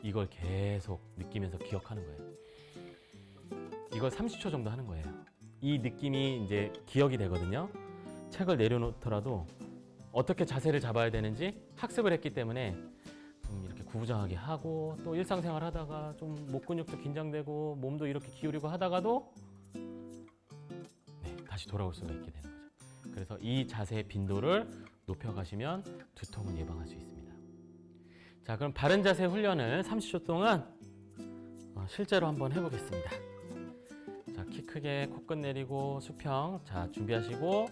이걸 계속 느끼면서 기억하는 거예요. 이걸 30초 정도 하는 거예요. 이 느낌이 이제 기억이 되거든요. 책을 내려놓더라도 어떻게 자세를 잡아야 되는지 학습을 했기 때문에 좀 이렇게 구부정하게 하고 또 일상생활 하다가 좀 목 근육도 긴장되고 몸도 이렇게 기울이고 하다가도 네, 다시 돌아올 수가 있게 되는 거죠. 그래서 이 자세의 빈도를 높여가시면 두통을 예방할 수 있습니다. 자, 그럼 바른 자세 훈련을 30초 동안 실제로 한번 해보겠습니다. 자, 키 크게 코끝 내리고 수평. 자, 준비하시고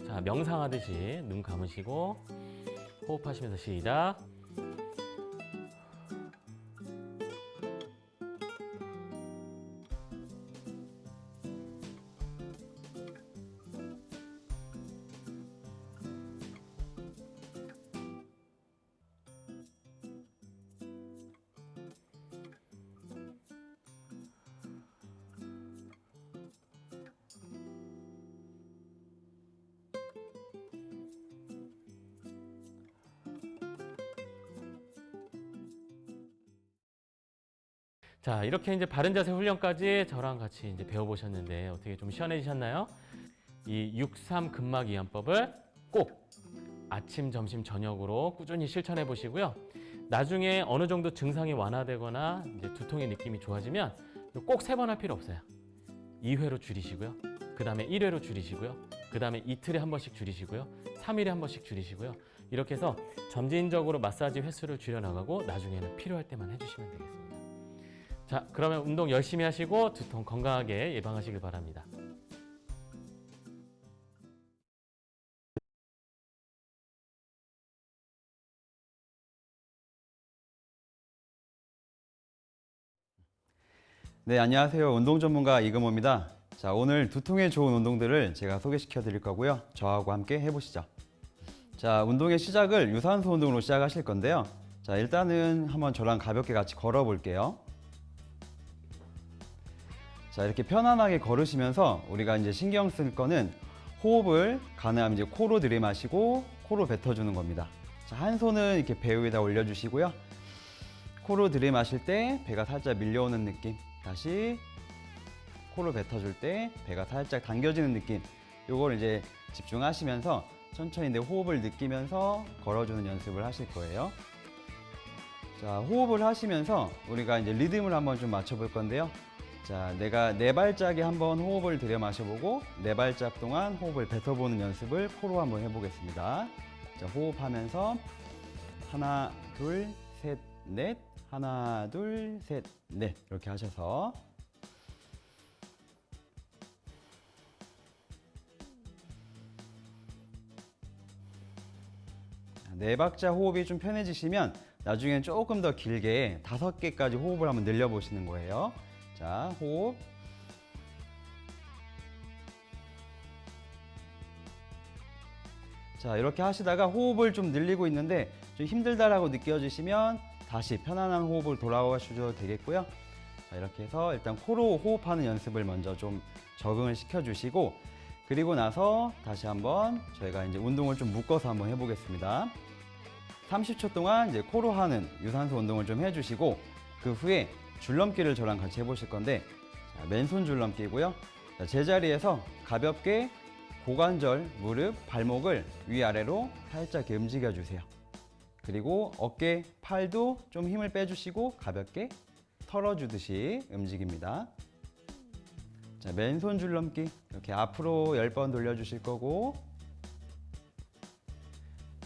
자, 명상하듯이 눈 감으시고 호흡하시면서 시작. 자, 이렇게 이제 바른 자세 훈련까지 저랑 같이 이제 배워보셨는데 어떻게 좀 시원해지셨나요? 이 6-3 근막 이완법을 꼭 아침, 점심, 저녁으로 꾸준히 실천해 보시고요. 나중에 어느 정도 증상이 완화되거나 이제 두통의 느낌이 좋아지면 꼭 3번 할 필요 없어요. 2회로 줄이시고요. 그 다음에 1회로 줄이시고요. 그 다음에 이틀에 한 번씩 줄이시고요. 3일에 한 번씩 줄이시고요. 이렇게 해서 점진적으로 마사지 횟수를 줄여나가고 나중에는 필요할 때만 해주시면 되겠습니다. 자, 그러면 운동 열심히 하시고 두통 건강하게 예방하시길 바랍니다. 네, 안녕하세요. 운동 전문가 이금호입니다. 자, 오늘 두통에 좋은 운동들을 제가 소개시켜 드릴 거고요. 저하고 함께 해보시죠. 자, 운동의 시작을 유산소 운동으로 시작하실 건데요. 자, 일단은 한번 저랑 가볍게 같이 걸어 볼게요. 자, 이렇게 편안하게 걸으시면서 우리가 이제 신경 쓸 거는 호흡을 가능하면 이제 코로 들이마시고 코로 뱉어주는 겁니다. 자, 한 손은 이렇게 배 위에다 올려주시고요. 코로 들이마실 때 배가 살짝 밀려오는 느낌. 다시 코로 뱉어줄 때 배가 살짝 당겨지는 느낌. 요걸 이제 집중하시면서 천천히 내 호흡을 느끼면서 걸어주는 연습을 하실 거예요. 자, 호흡을 하시면서 우리가 이제 리듬을 한번 좀 맞춰볼 건데요. 자, 내가 네 발짝에 한번 호흡을 들여 마셔보고 네 발짝 동안 호흡을 뱉어보는 연습을 코로 한번 해보겠습니다. 자, 호흡하면서 하나, 둘, 셋, 넷. 하나, 둘, 셋, 넷. 이렇게 하셔서 네 박자 호흡이 좀 편해지시면 나중엔 조금 더 길게 5개까지 호흡을 한번 늘려보시는 거예요. 자, 호흡. 자, 이렇게 하시다가 호흡을 좀 늘리고 있는데 좀 힘들다라고 느껴지시면 다시 편안한 호흡을 돌아오셔도 되겠고요. 자, 이렇게 해서 일단 코로 호흡하는 연습을 먼저 좀 적응을 시켜주시고 그리고 나서 다시 한번 저희가 이제 운동을 좀 묶어서 한번 해보겠습니다. 30초 동안 이제 코로 하는 유산소 운동을 좀 해주시고 그 후에 줄넘기를 저랑 같이 해보실 건데 자, 맨손 줄넘기고요. 자, 제자리에서 가볍게 고관절, 무릎, 발목을 위아래로 살짝 이렇게 움직여 주세요. 그리고 어깨, 팔도 좀 힘을 빼주시고 가볍게 털어주듯이 움직입니다. 자, 맨손 줄넘기 이렇게 앞으로 10번 돌려주실 거고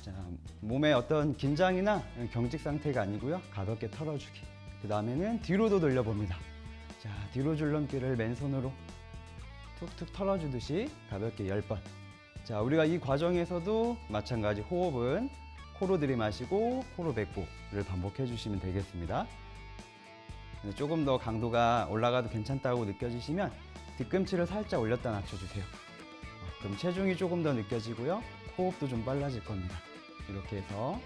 자, 몸에 어떤 긴장이나 경직 상태가 아니고요. 가볍게 털어주기. 그 다음에는 뒤로도 돌려봅니다. 자, 뒤로 줄넘기를 맨손으로 툭툭 털어주듯이 가볍게 10번. 자, 우리가 이 과정에서도 마찬가지 호흡은 코로 들이마시고 코로 뱉고를 반복해 주시면 되겠습니다. 조금 더 강도가 올라가도 괜찮다고 느껴지시면 뒤꿈치를 살짝 올렸다 낮춰주세요. 그럼 체중이 조금 더 느껴지고요. 호흡도 좀 빨라질 겁니다. 이렇게 해서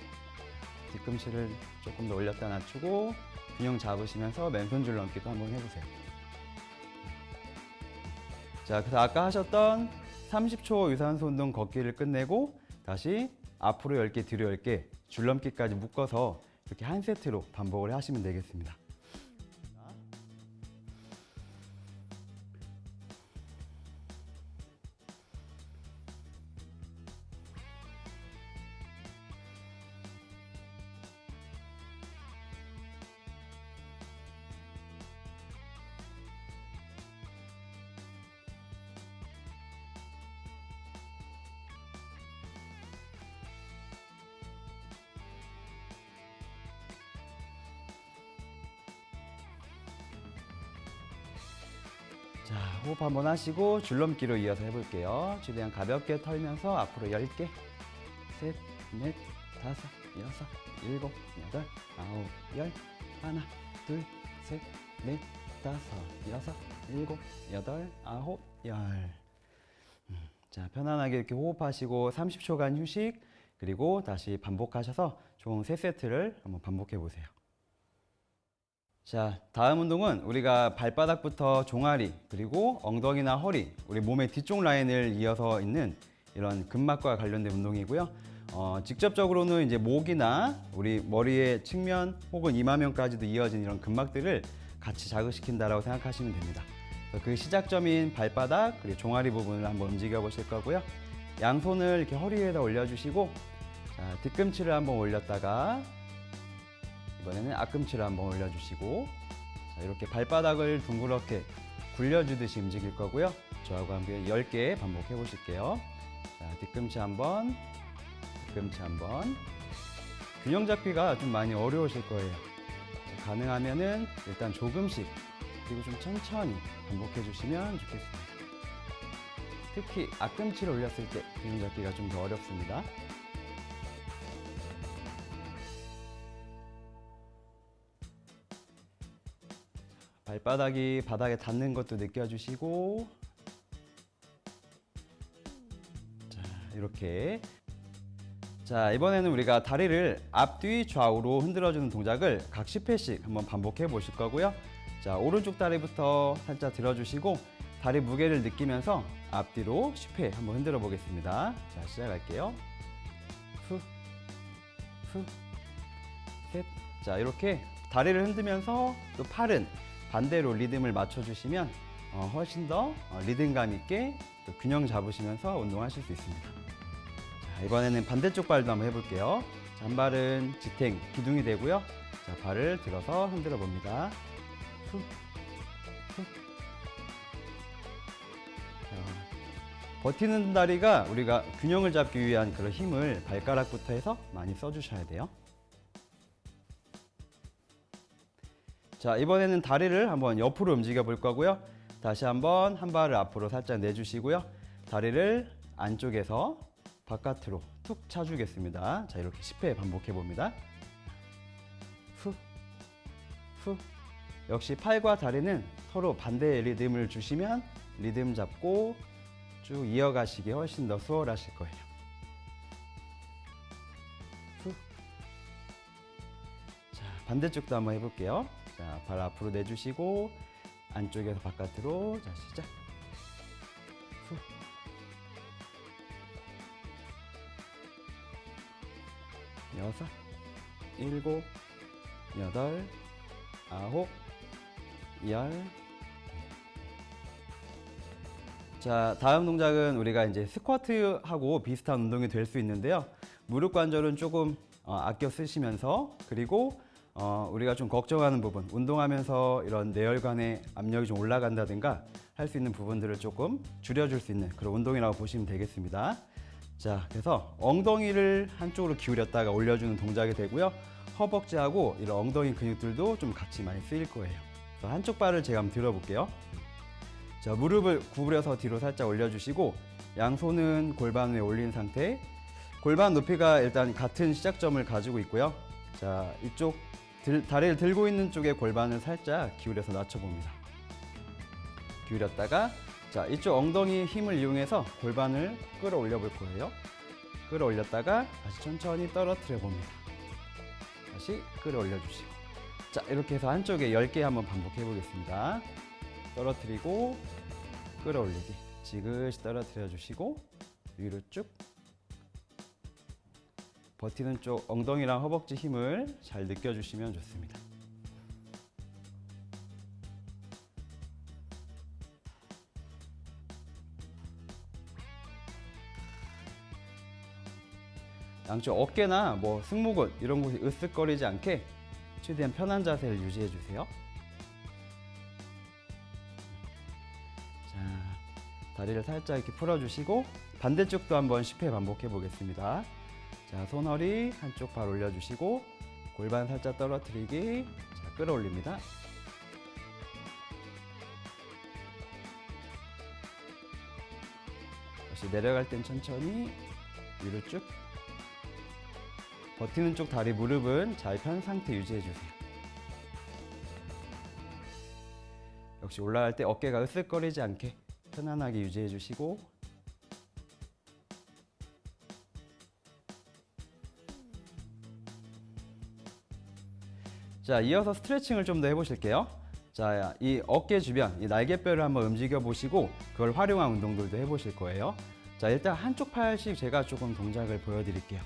뒤꿈치를 조금 더 올렸다 낮추고 균형 잡으시면서 맨손 줄넘기도 한번 해보세요. 자, 그래서 아까 하셨던 30초 유산소 운동 걷기를 끝내고 다시 앞으로 10개, 뒤로 10개, 줄넘기까지 묶어서 이렇게 한 세트로 반복을 하시면 되겠습니다. 자, 호흡 한번 하시고 줄넘기로 이어서 해볼게요. 최대한 가볍게 털면서 앞으로 10개, 셋, 넷, 다섯, 여섯, 일곱, 여덟, 아홉, 열, 하나, 둘, 셋, 넷, 다섯, 여섯, 일곱, 여덟, 아홉, 열. 자, 편안하게 이렇게 호흡하시고 30초간 휴식, 그리고 다시 반복하셔서 총 3세트를 한번 반복해 보세요. 자, 다음 운동은 우리가 발바닥부터 종아리, 그리고 엉덩이나 허리, 우리 몸의 뒤쪽 라인을 이어서 있는 이런 근막과 관련된 운동이고요. 직접적으로는 이제 목이나 우리 머리의 측면 혹은 이마면까지도 이어진 이런 근막들을 같이 자극시킨다라고 생각하시면 됩니다. 그 시작점인 발바닥 그리고 종아리 부분을 한번 움직여 보실 거고요. 양손을 이렇게 허리 위에다 올려주시고 자, 뒤꿈치를 한번 올렸다가 이번에는 앞꿈치를 한번 올려주시고 자, 이렇게 발바닥을 둥그렇게 굴려주듯이 움직일 거고요. 저하고 함께 10개 반복해 보실게요. 자, 뒤꿈치 한번, 뒤꿈치 한번. 균형 잡기가 좀 많이 어려우실 거예요. 자, 가능하면은 일단 조금씩 그리고 좀 천천히 반복해 주시면 좋겠습니다. 특히 앞꿈치를 올렸을 때 균형 잡기가 좀 더 어렵습니다. 발바닥이 바닥에 닿는 것도 느껴주시고 자, 이렇게 자, 이번에는 우리가 다리를 앞뒤 좌우로 흔들어주는 동작을 각 10회씩 한번 반복해 보실 거고요. 자, 오른쪽 다리부터 살짝 들어주시고 다리 무게를 느끼면서 앞뒤로 10회 한번 흔들어 보겠습니다. 자, 시작할게요. 후, 후, 셋. 자, 이렇게 다리를 흔들면서 또 팔은 반대로 리듬을 맞춰주시면 훨씬 더 리듬감 있게 또 균형 잡으시면서 운동하실 수 있습니다. 자, 이번에는 반대쪽 발도 한번 해볼게요. 자, 한 발은 지탱, 기둥이 되고요. 자, 발을 들어서 흔들어 봅니다. 후, 후. 자, 버티는 다리가 우리가 균형을 잡기 위한 그런 힘을 발가락부터 해서 많이 써주셔야 돼요. 자, 이번에는 다리를 한번 옆으로 움직여 볼 거고요. 다시 한번 한 발을 앞으로 살짝 내주시고요. 다리를 안쪽에서 바깥으로 툭 차주겠습니다. 자, 이렇게 10회 반복해 봅니다. 후, 후. 역시 팔과 다리는 서로 반대의 리듬을 주시면 리듬 잡고 쭉 이어가시기 훨씬 더 수월하실 거예요. 후. 자, 반대쪽도 한번 해볼게요. 자, 발 앞으로 내주시고 안쪽에서 바깥으로. 자, 시작. 후. 여섯, 일곱, 여덟, 아홉, 열. 자, 다음 동작은 우리가 이제 스쿼트하고 비슷한 운동이 될 수 있는데요. 무릎 관절은 조금 아껴 쓰시면서 그리고 우리가 좀 걱정하는 부분, 운동하면서 이런 뇌혈관의 압력이 좀 올라간다든가 할 수 있는 부분들을 조금 줄여줄 수 있는 그런 운동이라고 보시면 되겠습니다. 자, 그래서 엉덩이를 한쪽으로 기울였다가 올려주는 동작이 되고요. 허벅지하고 이런 엉덩이 근육들도 좀 같이 많이 쓰일 거예요. 그래서 한쪽 발을 제가 한번 들어볼게요. 자, 무릎을 구부려서 뒤로 살짝 올려주시고 양손은 골반 위에 올린 상태. 골반 높이가 일단 같은 시작점을 가지고 있고요. 자, 이쪽 다리를 들고 있는 쪽에 골반을 살짝 기울여서 낮춰봅니다. 기울였다가 자, 이쪽 엉덩이 힘을 이용해서 골반을 끌어올려 볼 거예요. 끌어올렸다가 다시 천천히 떨어뜨려 봅니다. 다시 끌어올려 주시고 자, 이렇게 해서 한쪽에 10개 한번 반복해 보겠습니다. 떨어뜨리고 끌어올리기 지그시 떨어뜨려 주시고 위로 쭉 버티는 쪽 엉덩이랑 허벅지 힘을 잘 느껴주시면 좋습니다. 양쪽 어깨나 뭐 승모근 이런 곳이 으쓱거리지 않게 최대한 편한 자세를 유지해 주세요. 자, 다리를 살짝 이렇게 풀어주시고 반대쪽도 한번 10회 반복해 보겠습니다. 자, 손허리 한쪽 발 올려주시고 골반 살짝 떨어뜨리기. 자, 끌어올립니다. 다시 내려갈 땐 천천히 위로 쭉. 버티는 쪽 다리 무릎은 잘 편 상태 유지해 주세요. 역시 올라갈 때 어깨가 으쓱거리지 않게 편안하게 유지해 주시고 자, 이어서 스트레칭을 좀 더 해보실게요. 자, 이 어깨 주변, 이 날개뼈를 한번 움직여 보시고 그걸 활용한 운동들도 해보실 거예요. 자, 일단 한쪽 팔씩 제가 조금 동작을 보여드릴게요.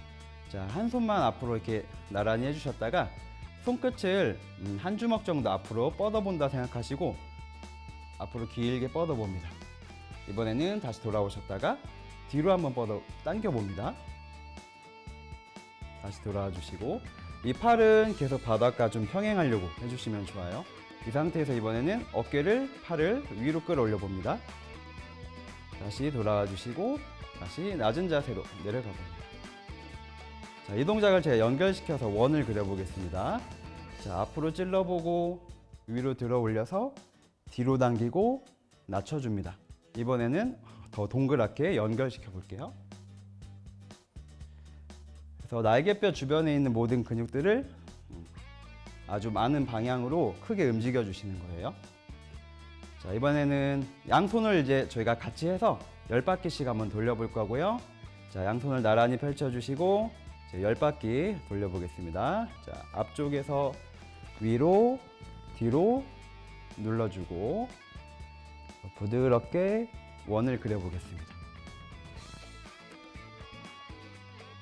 자, 한 손만 앞으로 이렇게 나란히 해주셨다가 손끝을 한 주먹 정도 앞으로 뻗어본다 생각하시고 앞으로 길게 뻗어봅니다. 이번에는 다시 돌아오셨다가 뒤로 한번 당겨봅니다. 다시 돌아와 주시고 이 팔은 계속 바닥과 좀 평행하려고 해주시면 좋아요. 이 상태에서 이번에는 어깨를, 팔을 위로 끌어올려 봅니다. 다시 돌아와 주시고 다시 낮은 자세로 내려가 봅니다. 자, 이 동작을 제가 연결시켜서 원을 그려보겠습니다. 자, 앞으로 찔러보고 위로 들어 올려서 뒤로 당기고 낮춰줍니다. 이번에는 더 동그랗게 연결시켜 볼게요. 그래서 날개뼈 주변에 있는 모든 근육들을 아주 많은 방향으로 크게 움직여 주시는 거예요. 자, 이번에는 양손을 이제 저희가 같이 해서 10바퀴씩 한번 돌려볼 거고요. 자, 양손을 나란히 펼쳐 주시고 10바퀴 돌려보겠습니다. 자, 앞쪽에서 위로, 뒤로 눌러주고 부드럽게 원을 그려보겠습니다.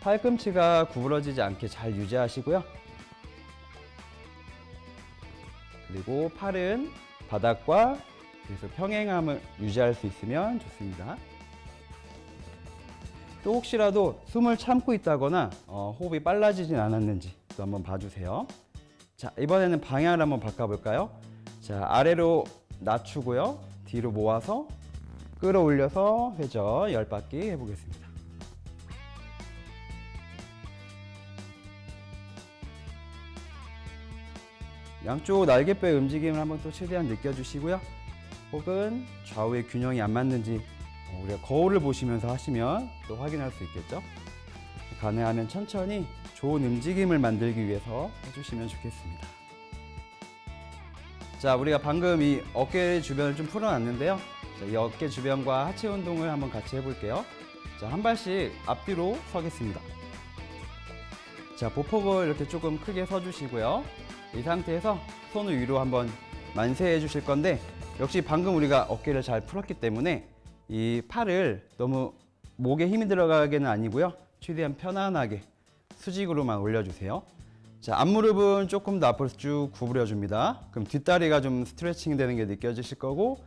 팔꿈치가 구부러지지 않게 잘 유지하시고요. 그리고 팔은 바닥과 계속 평행함을 유지할 수 있으면 좋습니다. 또 혹시라도 숨을 참고 있다거나 호흡이 빨라지진 않았는지 또 한번 봐주세요. 자, 이번에는 방향을 한번 바꿔볼까요? 자, 아래로 낮추고요. 뒤로 모아서 끌어올려서 회전 10바퀴 해보겠습니다. 양쪽 날개뼈의 움직임을 한번 또 최대한 느껴주시고요. 혹은 좌우의 균형이 안 맞는지 우리가 거울을 보시면서 하시면 또 확인할 수 있겠죠. 가능하면 천천히 좋은 움직임을 만들기 위해서 해주시면 좋겠습니다. 자, 우리가 방금 이 어깨 주변을 좀 풀어놨는데요. 자, 이 어깨 주변과 하체 운동을 한번 같이 해볼게요. 자, 한 발씩 앞뒤로 서겠습니다. 자, 보폭을 이렇게 조금 크게 서주시고요. 이 상태에서 손을 위로 한번 만세해 주실 건데 역시 방금 우리가 어깨를 잘 풀었기 때문에 이 팔을 너무 목에 힘이 들어가게는 아니고요. 최대한 편안하게 수직으로만 올려주세요. 자, 앞무릎은 조금 더 앞으로 쭉 구부려 줍니다. 그럼 뒷다리가 좀 스트레칭 되는 게 느껴지실 거고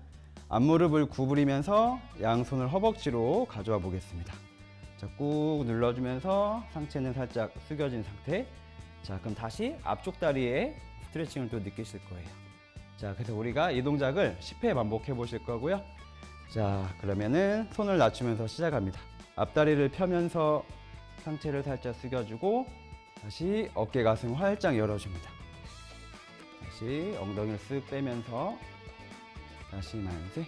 앞무릎을 구부리면서 양손을 허벅지로 가져와 보겠습니다. 자, 꾹 눌러주면서 상체는 살짝 숙여진 상태. 자, 그럼 다시 앞쪽 다리에 스트레칭을 또 느끼실 거예요. 자, 그래서 우리가 이 동작을 10회 반복해 보실 거고요. 자, 그러면은 손을 낮추면서 시작합니다. 앞다리를 펴면서 상체를 살짝 숙여주고 다시 어깨 가슴 활짝 열어줍니다. 다시 엉덩이를 쓱 빼면서 다시 만세.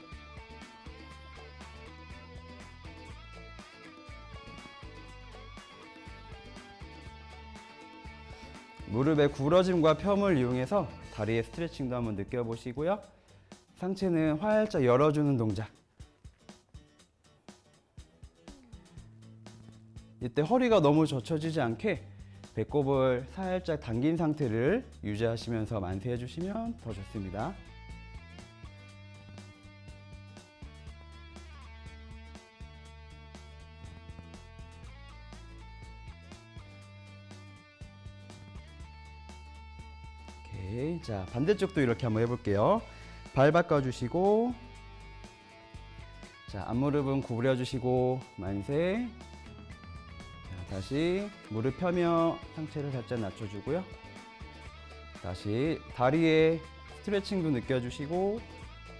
무릎의 구부러짐과 펴을 이용해서 다리의 스트레칭도 한번 느껴보시고요. 상체는 활짝 열어주는 동작. 이때 허리가 너무 젖혀지지 않게 배꼽을 살짝 당긴 상태를 유지하시면서 만세해 주시면 더 좋습니다. 오케이. 자, 반대쪽도 이렇게 한번 해볼게요. 발 바꿔주시고, 자, 앞무릎은 구부려 주시고 만세. 자, 다시 무릎 펴며 상체를 살짝 낮춰주고요. 다시 다리에 스트레칭도 느껴주시고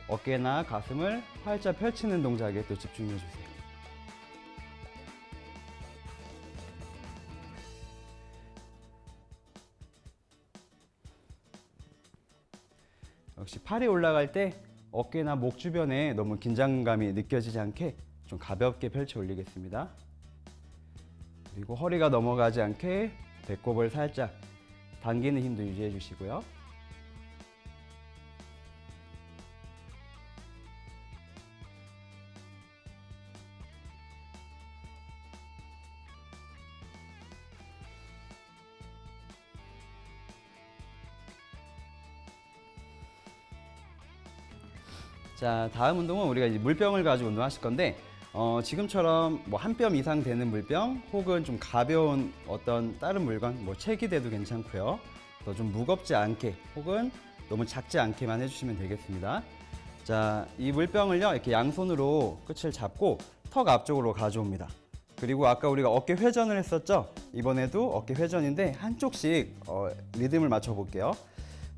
어깨나 가슴을 활짝 펼치는 동작에 또 집중해 주세요. 역시 팔이 올라갈 때 어깨나 목 주변에 너무 긴장감이 느껴지지 않게 좀 가볍게 펼쳐 올리겠습니다. 그리고 허리가 넘어가지 않게 배꼽을 살짝 당기는 힘도 유지해 주시고요. 자, 다음 운동은 우리가 이제 물병을 가지고 운동하실 건데 지금처럼 뭐 한 뼘 이상 되는 물병 혹은 좀 가벼운 어떤 다른 물건, 뭐 책이 돼도 괜찮고요. 그래서 좀 무겁지 않게 혹은 너무 작지 않게만 해주시면 되겠습니다. 자, 이 물병을요, 이렇게 양손으로 끝을 잡고 턱 앞쪽으로 가져옵니다. 그리고 아까 우리가 어깨 회전을 했었죠? 이번에도 어깨 회전인데 한쪽씩 리듬을 맞춰 볼게요.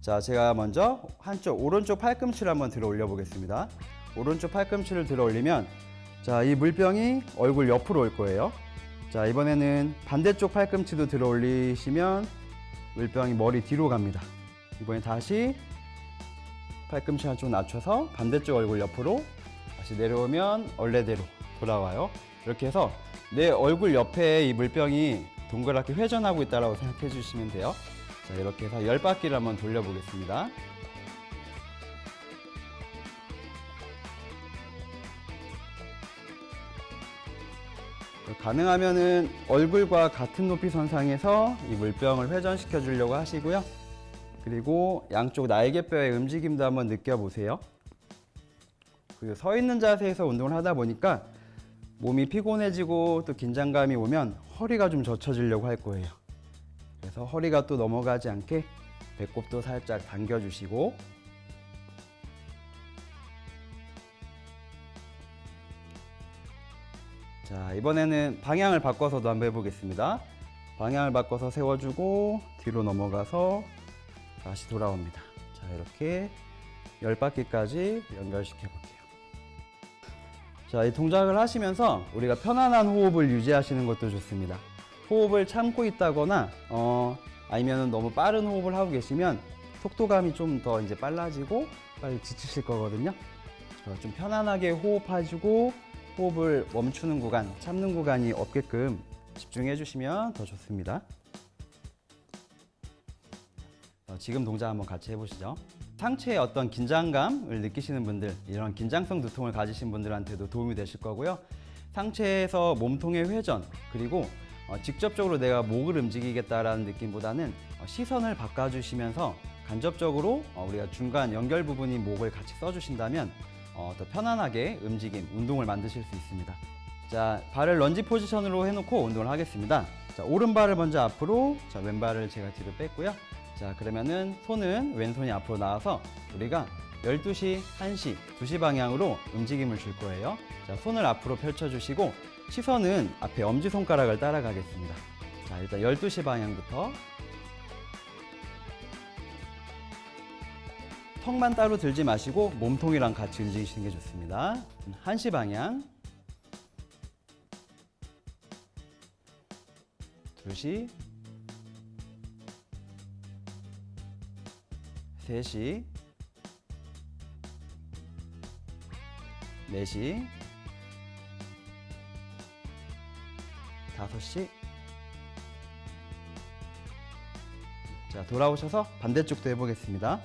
자, 제가 먼저 오른쪽 팔꿈치를 한번 들어 올려 보겠습니다. 오른쪽 팔꿈치를 들어 올리면, 자, 이 물병이 얼굴 옆으로 올 거예요. 자, 이번에는 반대쪽 팔꿈치도 들어 올리시면 물병이 머리 뒤로 갑니다. 이번에 다시 팔꿈치 한쪽 낮춰서 반대쪽 얼굴 옆으로 다시 내려오면 원래대로 돌아와요. 이렇게 해서 내 얼굴 옆에 이 물병이 동그랗게 회전하고 있다고 생각해 주시면 돼요. 자, 이렇게 해서 10바퀴를 한번 돌려보겠습니다. 가능하면은 얼굴과 같은 높이 선상에서 이 물병을 회전시켜 주려고 하시고요. 그리고 양쪽 날개뼈의 움직임도 한번 느껴보세요. 그리고 서 있는 자세에서 운동을 하다 보니까 몸이 피곤해지고 또 긴장감이 오면 허리가 좀 젖혀지려고 할 거예요. 그래서 허리가 또 넘어가지 않게 배꼽도 살짝 당겨주시고, 자, 이번에는 방향을 바꿔서도 한번 해보겠습니다. 방향을 바꿔서 세워주고 뒤로 넘어가서 다시 돌아옵니다. 자, 이렇게 10바퀴까지 연결시켜 볼게요. 자, 이 동작을 하시면서 우리가 편안한 호흡을 유지하시는 것도 좋습니다. 호흡을 참고 있다거나 아니면 너무 빠른 호흡을 하고 계시면 속도감이 좀 더 이제 빨라지고 빨리 지치실 거거든요. 좀 편안하게 호흡하시고 호흡을 멈추는 구간, 참는 구간이 없게끔 집중해 주시면 더 좋습니다. 지금 동작 한번 같이 해보시죠. 상체에 어떤 긴장감을 느끼시는 분들, 이런 긴장성 두통을 가지신 분들한테도 도움이 되실 거고요. 상체에서 몸통의 회전, 그리고 직접적으로 내가 목을 움직이겠다라는 느낌보다는 시선을 바꿔주시면서 간접적으로 우리가 중간 연결 부분인 목을 같이 써주신다면 더 편안하게 움직임, 운동을 만드실 수 있습니다. 자, 발을 런지 포지션으로 해놓고 운동을 하겠습니다. 자, 오른발을 먼저 앞으로, 자, 왼발을 제가 뒤로 뺐고요. 자, 그러면은 손은 왼손이 앞으로 나와서 우리가 12시, 1시, 2시 방향으로 움직임을 줄 거예요. 자, 손을 앞으로 펼쳐주시고 시선은 앞에 엄지손가락을 따라가겠습니다. 자, 일단 12시 방향부터 턱만 따로 들지 마시고 몸통이랑 같이 움직이시는 게 좋습니다. 1시 방향, 2시, 3시, 4시, 5시. 자, 돌아오셔서 반대쪽도 해보겠습니다.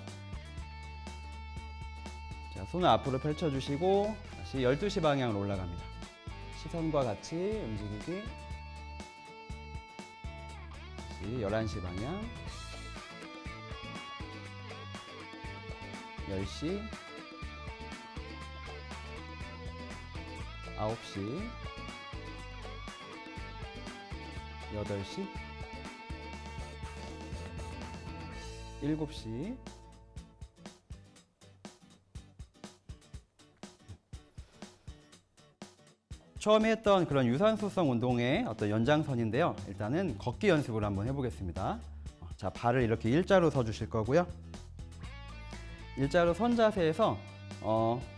자, 손을 앞으로 펼쳐주시고 다시 12시 방향으로 올라갑니다. 시선과 같이 움직이기. 다시 11시 방향, 10시, 9시, 8시, 7시, 처음에 했던 그런 유산소성 운동의 어떤 연장선인데요. 일단은 걷기 연습을 한번 해보겠습니다. 자, 발을 이렇게 일자로 서 주실 거고요. 일자로 선 자세에서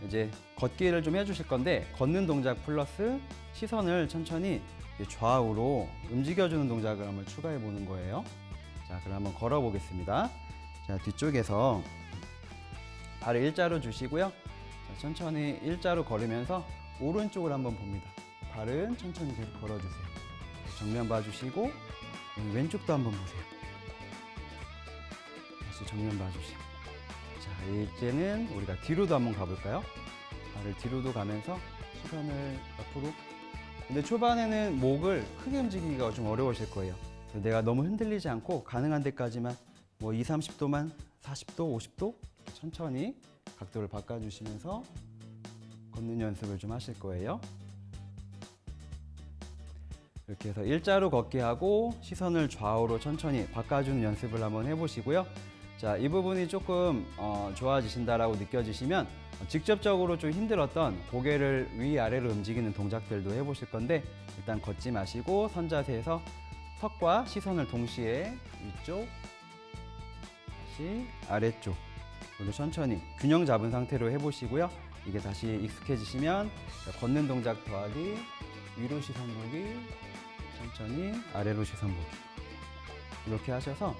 이제 걷기를 좀 해주실 건데, 걷는 동작 플러스 시선을 천천히 좌우로 움직여주는 동작을 한번 추가해 보는 거예요. 자, 그럼 한번 걸어 보겠습니다. 자, 뒤쪽에서 발을 일자로 주시고요. 자, 천천히 일자로 걸으면서 오른쪽을 한번 봅니다. 발은 천천히 계속 걸어주세요. 정면 봐주시고 왼쪽도 한번 보세요. 다시 정면 봐주시고. 자, 이제는 우리가 뒤로도 한번 가볼까요? 발을 뒤로도 가면서 시선을 앞으로. 근데 초반에는 목을 크게 움직이기가 좀 어려우실 거예요. 내가 너무 흔들리지 않고 가능한 데까지만 뭐 20, 30도만, 40도, 50도 천천히 각도를 바꿔주시면서 걷는 연습을 좀 하실 거예요. 이렇게 해서 일자로 걷기 하고 시선을 좌우로 천천히 바꿔주는 연습을 한번 해보시고요. 자, 이 부분이 조금 좋아지신다라고 느껴지시면 직접적으로 좀 힘들었던 고개를 위아래로 움직이는 동작들도 해보실 건데, 일단 걷지 마시고 선자세에서 턱과 시선을 동시에 위쪽, 다시 아래쪽, 그리고 천천히 균형 잡은 상태로 해보시고요. 이게 다시 익숙해지시면 걷는 동작 더하기, 위로 시선 보기, 천천히 아래로 시선 보기, 이렇게 하셔서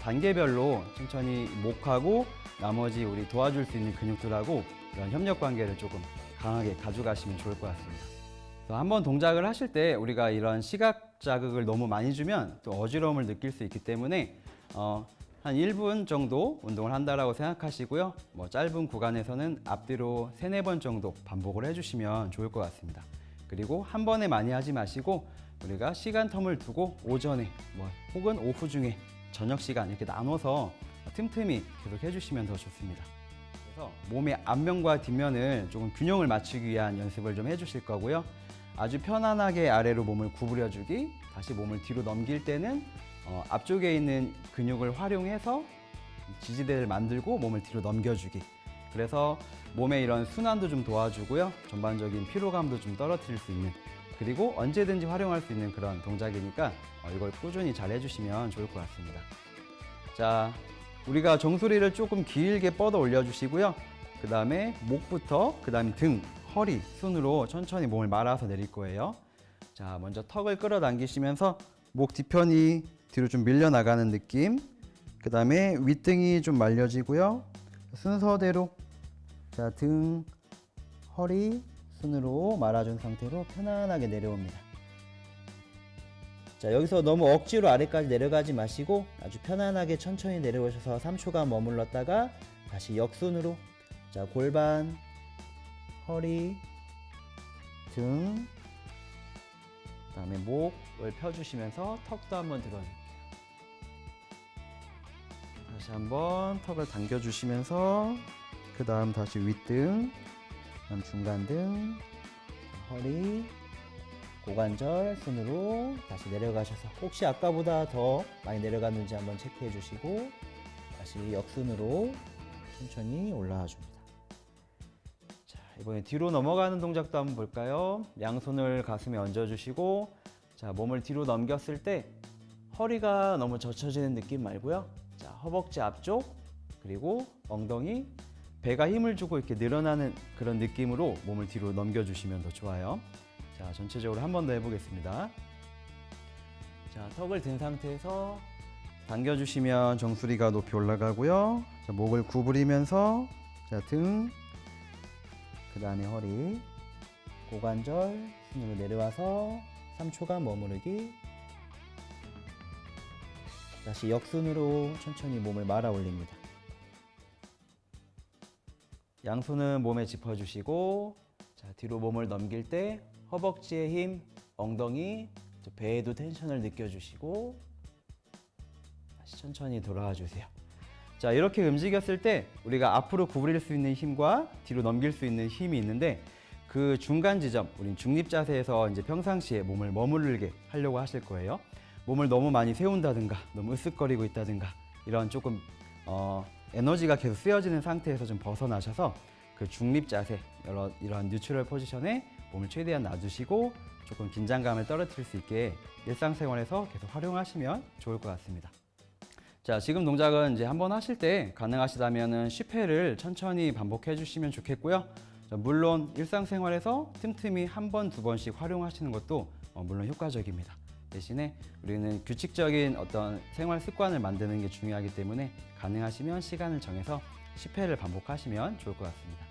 단계별로 천천히 목하고 나머지 우리 도와줄 수 있는 근육들하고 이런 협력 관계를 조금 강하게 가져가시면 좋을 것 같습니다. 한번 동작을 하실 때 우리가 이런 시각 자극을 너무 많이 주면 또 어지러움을 느낄 수 있기 때문에 한 1분 정도 운동을 한다라고 생각하시고요. 짧은 구간에서는 앞뒤로 3, 4번 정도 반복을 해주시면 좋을 것 같습니다. 그리고 한 번에 많이 하지 마시고 우리가 시간 텀을 두고 오전에 혹은 오후 중에 저녁 시간 이렇게 나눠서 틈틈이 계속 해주시면 더 좋습니다. 그래서 몸의 앞면과 뒷면을 조금 균형을 맞추기 위한 연습을 좀 해주실 거고요. 아주 편안하게 아래로 몸을 구부려주기, 다시 몸을 뒤로 넘길 때는 앞쪽에 있는 근육을 활용해서 지지대를 만들고 몸을 뒤로 넘겨주기. 그래서 몸의 이런 순환도 좀 도와주고요. 전반적인 피로감도 좀 떨어뜨릴 수 있는, 그리고 언제든지 활용할 수 있는 그런 동작이니까 이걸 꾸준히 잘 해주시면 좋을 것 같습니다. 자, 우리가 정수리를 조금 길게 뻗어 올려주시고요. 그 다음에 목부터, 그 다음에 등, 허리 순으로 천천히 몸을 말아서 내릴 거예요. 자, 먼저 턱을 끌어당기시면서 목 뒤편이 뒤로 좀 밀려나가는 느낌. 그 다음에 윗등이 좀 말려지고요. 순서대로 자, 등, 허리 순으로 말아준 상태로 편안하게 내려옵니다. 자, 여기서 너무 억지로 아래까지 내려가지 마시고 아주 편안하게 천천히 내려오셔서 3초간 머물렀다가 다시 역순으로, 자, 골반, 허리, 등, 그다음에 목을 펴주시면서 턱도 한번 들어줄게요. 다시 한번 턱을 당겨주시면서 그 다음 다시 윗등, 그다음 중간등, 허리, 고관절 순으로 다시 내려가셔서 혹시 아까보다 더 많이 내려갔는지 한번 체크해 주시고 다시 역순으로 천천히 올라와 줍니다. 자, 이번에 뒤로 넘어가는 동작도 한번 볼까요? 양손을 가슴에 얹어 주시고, 자, 몸을 뒤로 넘겼을 때 허리가 너무 젖혀지는 느낌 말고요. 자, 허벅지 앞쪽, 그리고 엉덩이, 배가 힘을 주고 이렇게 늘어나는 그런 느낌으로 몸을 뒤로 넘겨주시면 더 좋아요. 자, 전체적으로 한 번 더 해보겠습니다. 자, 턱을 든 상태에서 당겨주시면 정수리가 높이 올라가고요. 자, 목을 구부리면서 자, 등, 그 다음에 허리, 고관절 순으로 내려와서 3초간 머무르기. 다시 역순으로 천천히 몸을 말아 올립니다. 양손은 몸에 짚어주시고, 자, 뒤로 몸을 넘길 때 허벅지의 힘, 엉덩이, 배에도 텐션을 느껴주시고 다시 천천히 돌아와 주세요. 자, 이렇게 움직였을 때 우리가 앞으로 구부릴 수 있는 힘과 뒤로 넘길 수 있는 힘이 있는데, 그 중간 지점, 우린 중립 자세에서 이제 평상시에 몸을 머무르게 하려고 하실 거예요. 몸을 너무 많이 세운다든가 너무 으쓱거리고 있다든가 이런 조금 에너지가 계속 쓰여지는 상태에서 좀 벗어나셔서 그 중립 자세, 이런 뉴트럴 포지션에 몸을 최대한 놔두시고 조금 긴장감을 떨어뜨릴 수 있게 일상생활에서 계속 활용하시면 좋을 것 같습니다. 자, 지금 동작은 이제 한번 하실 때 가능하시다면 10회를 천천히 반복해 주시면 좋겠고요. 자, 물론 일상생활에서 틈틈이 한 번, 두 번씩 활용하시는 것도 물론 효과적입니다. 대신에 우리는 규칙적인 어떤 생활 습관을 만드는 게 중요하기 때문에 가능하시면 시간을 정해서 10회를 반복하시면 좋을 것 같습니다.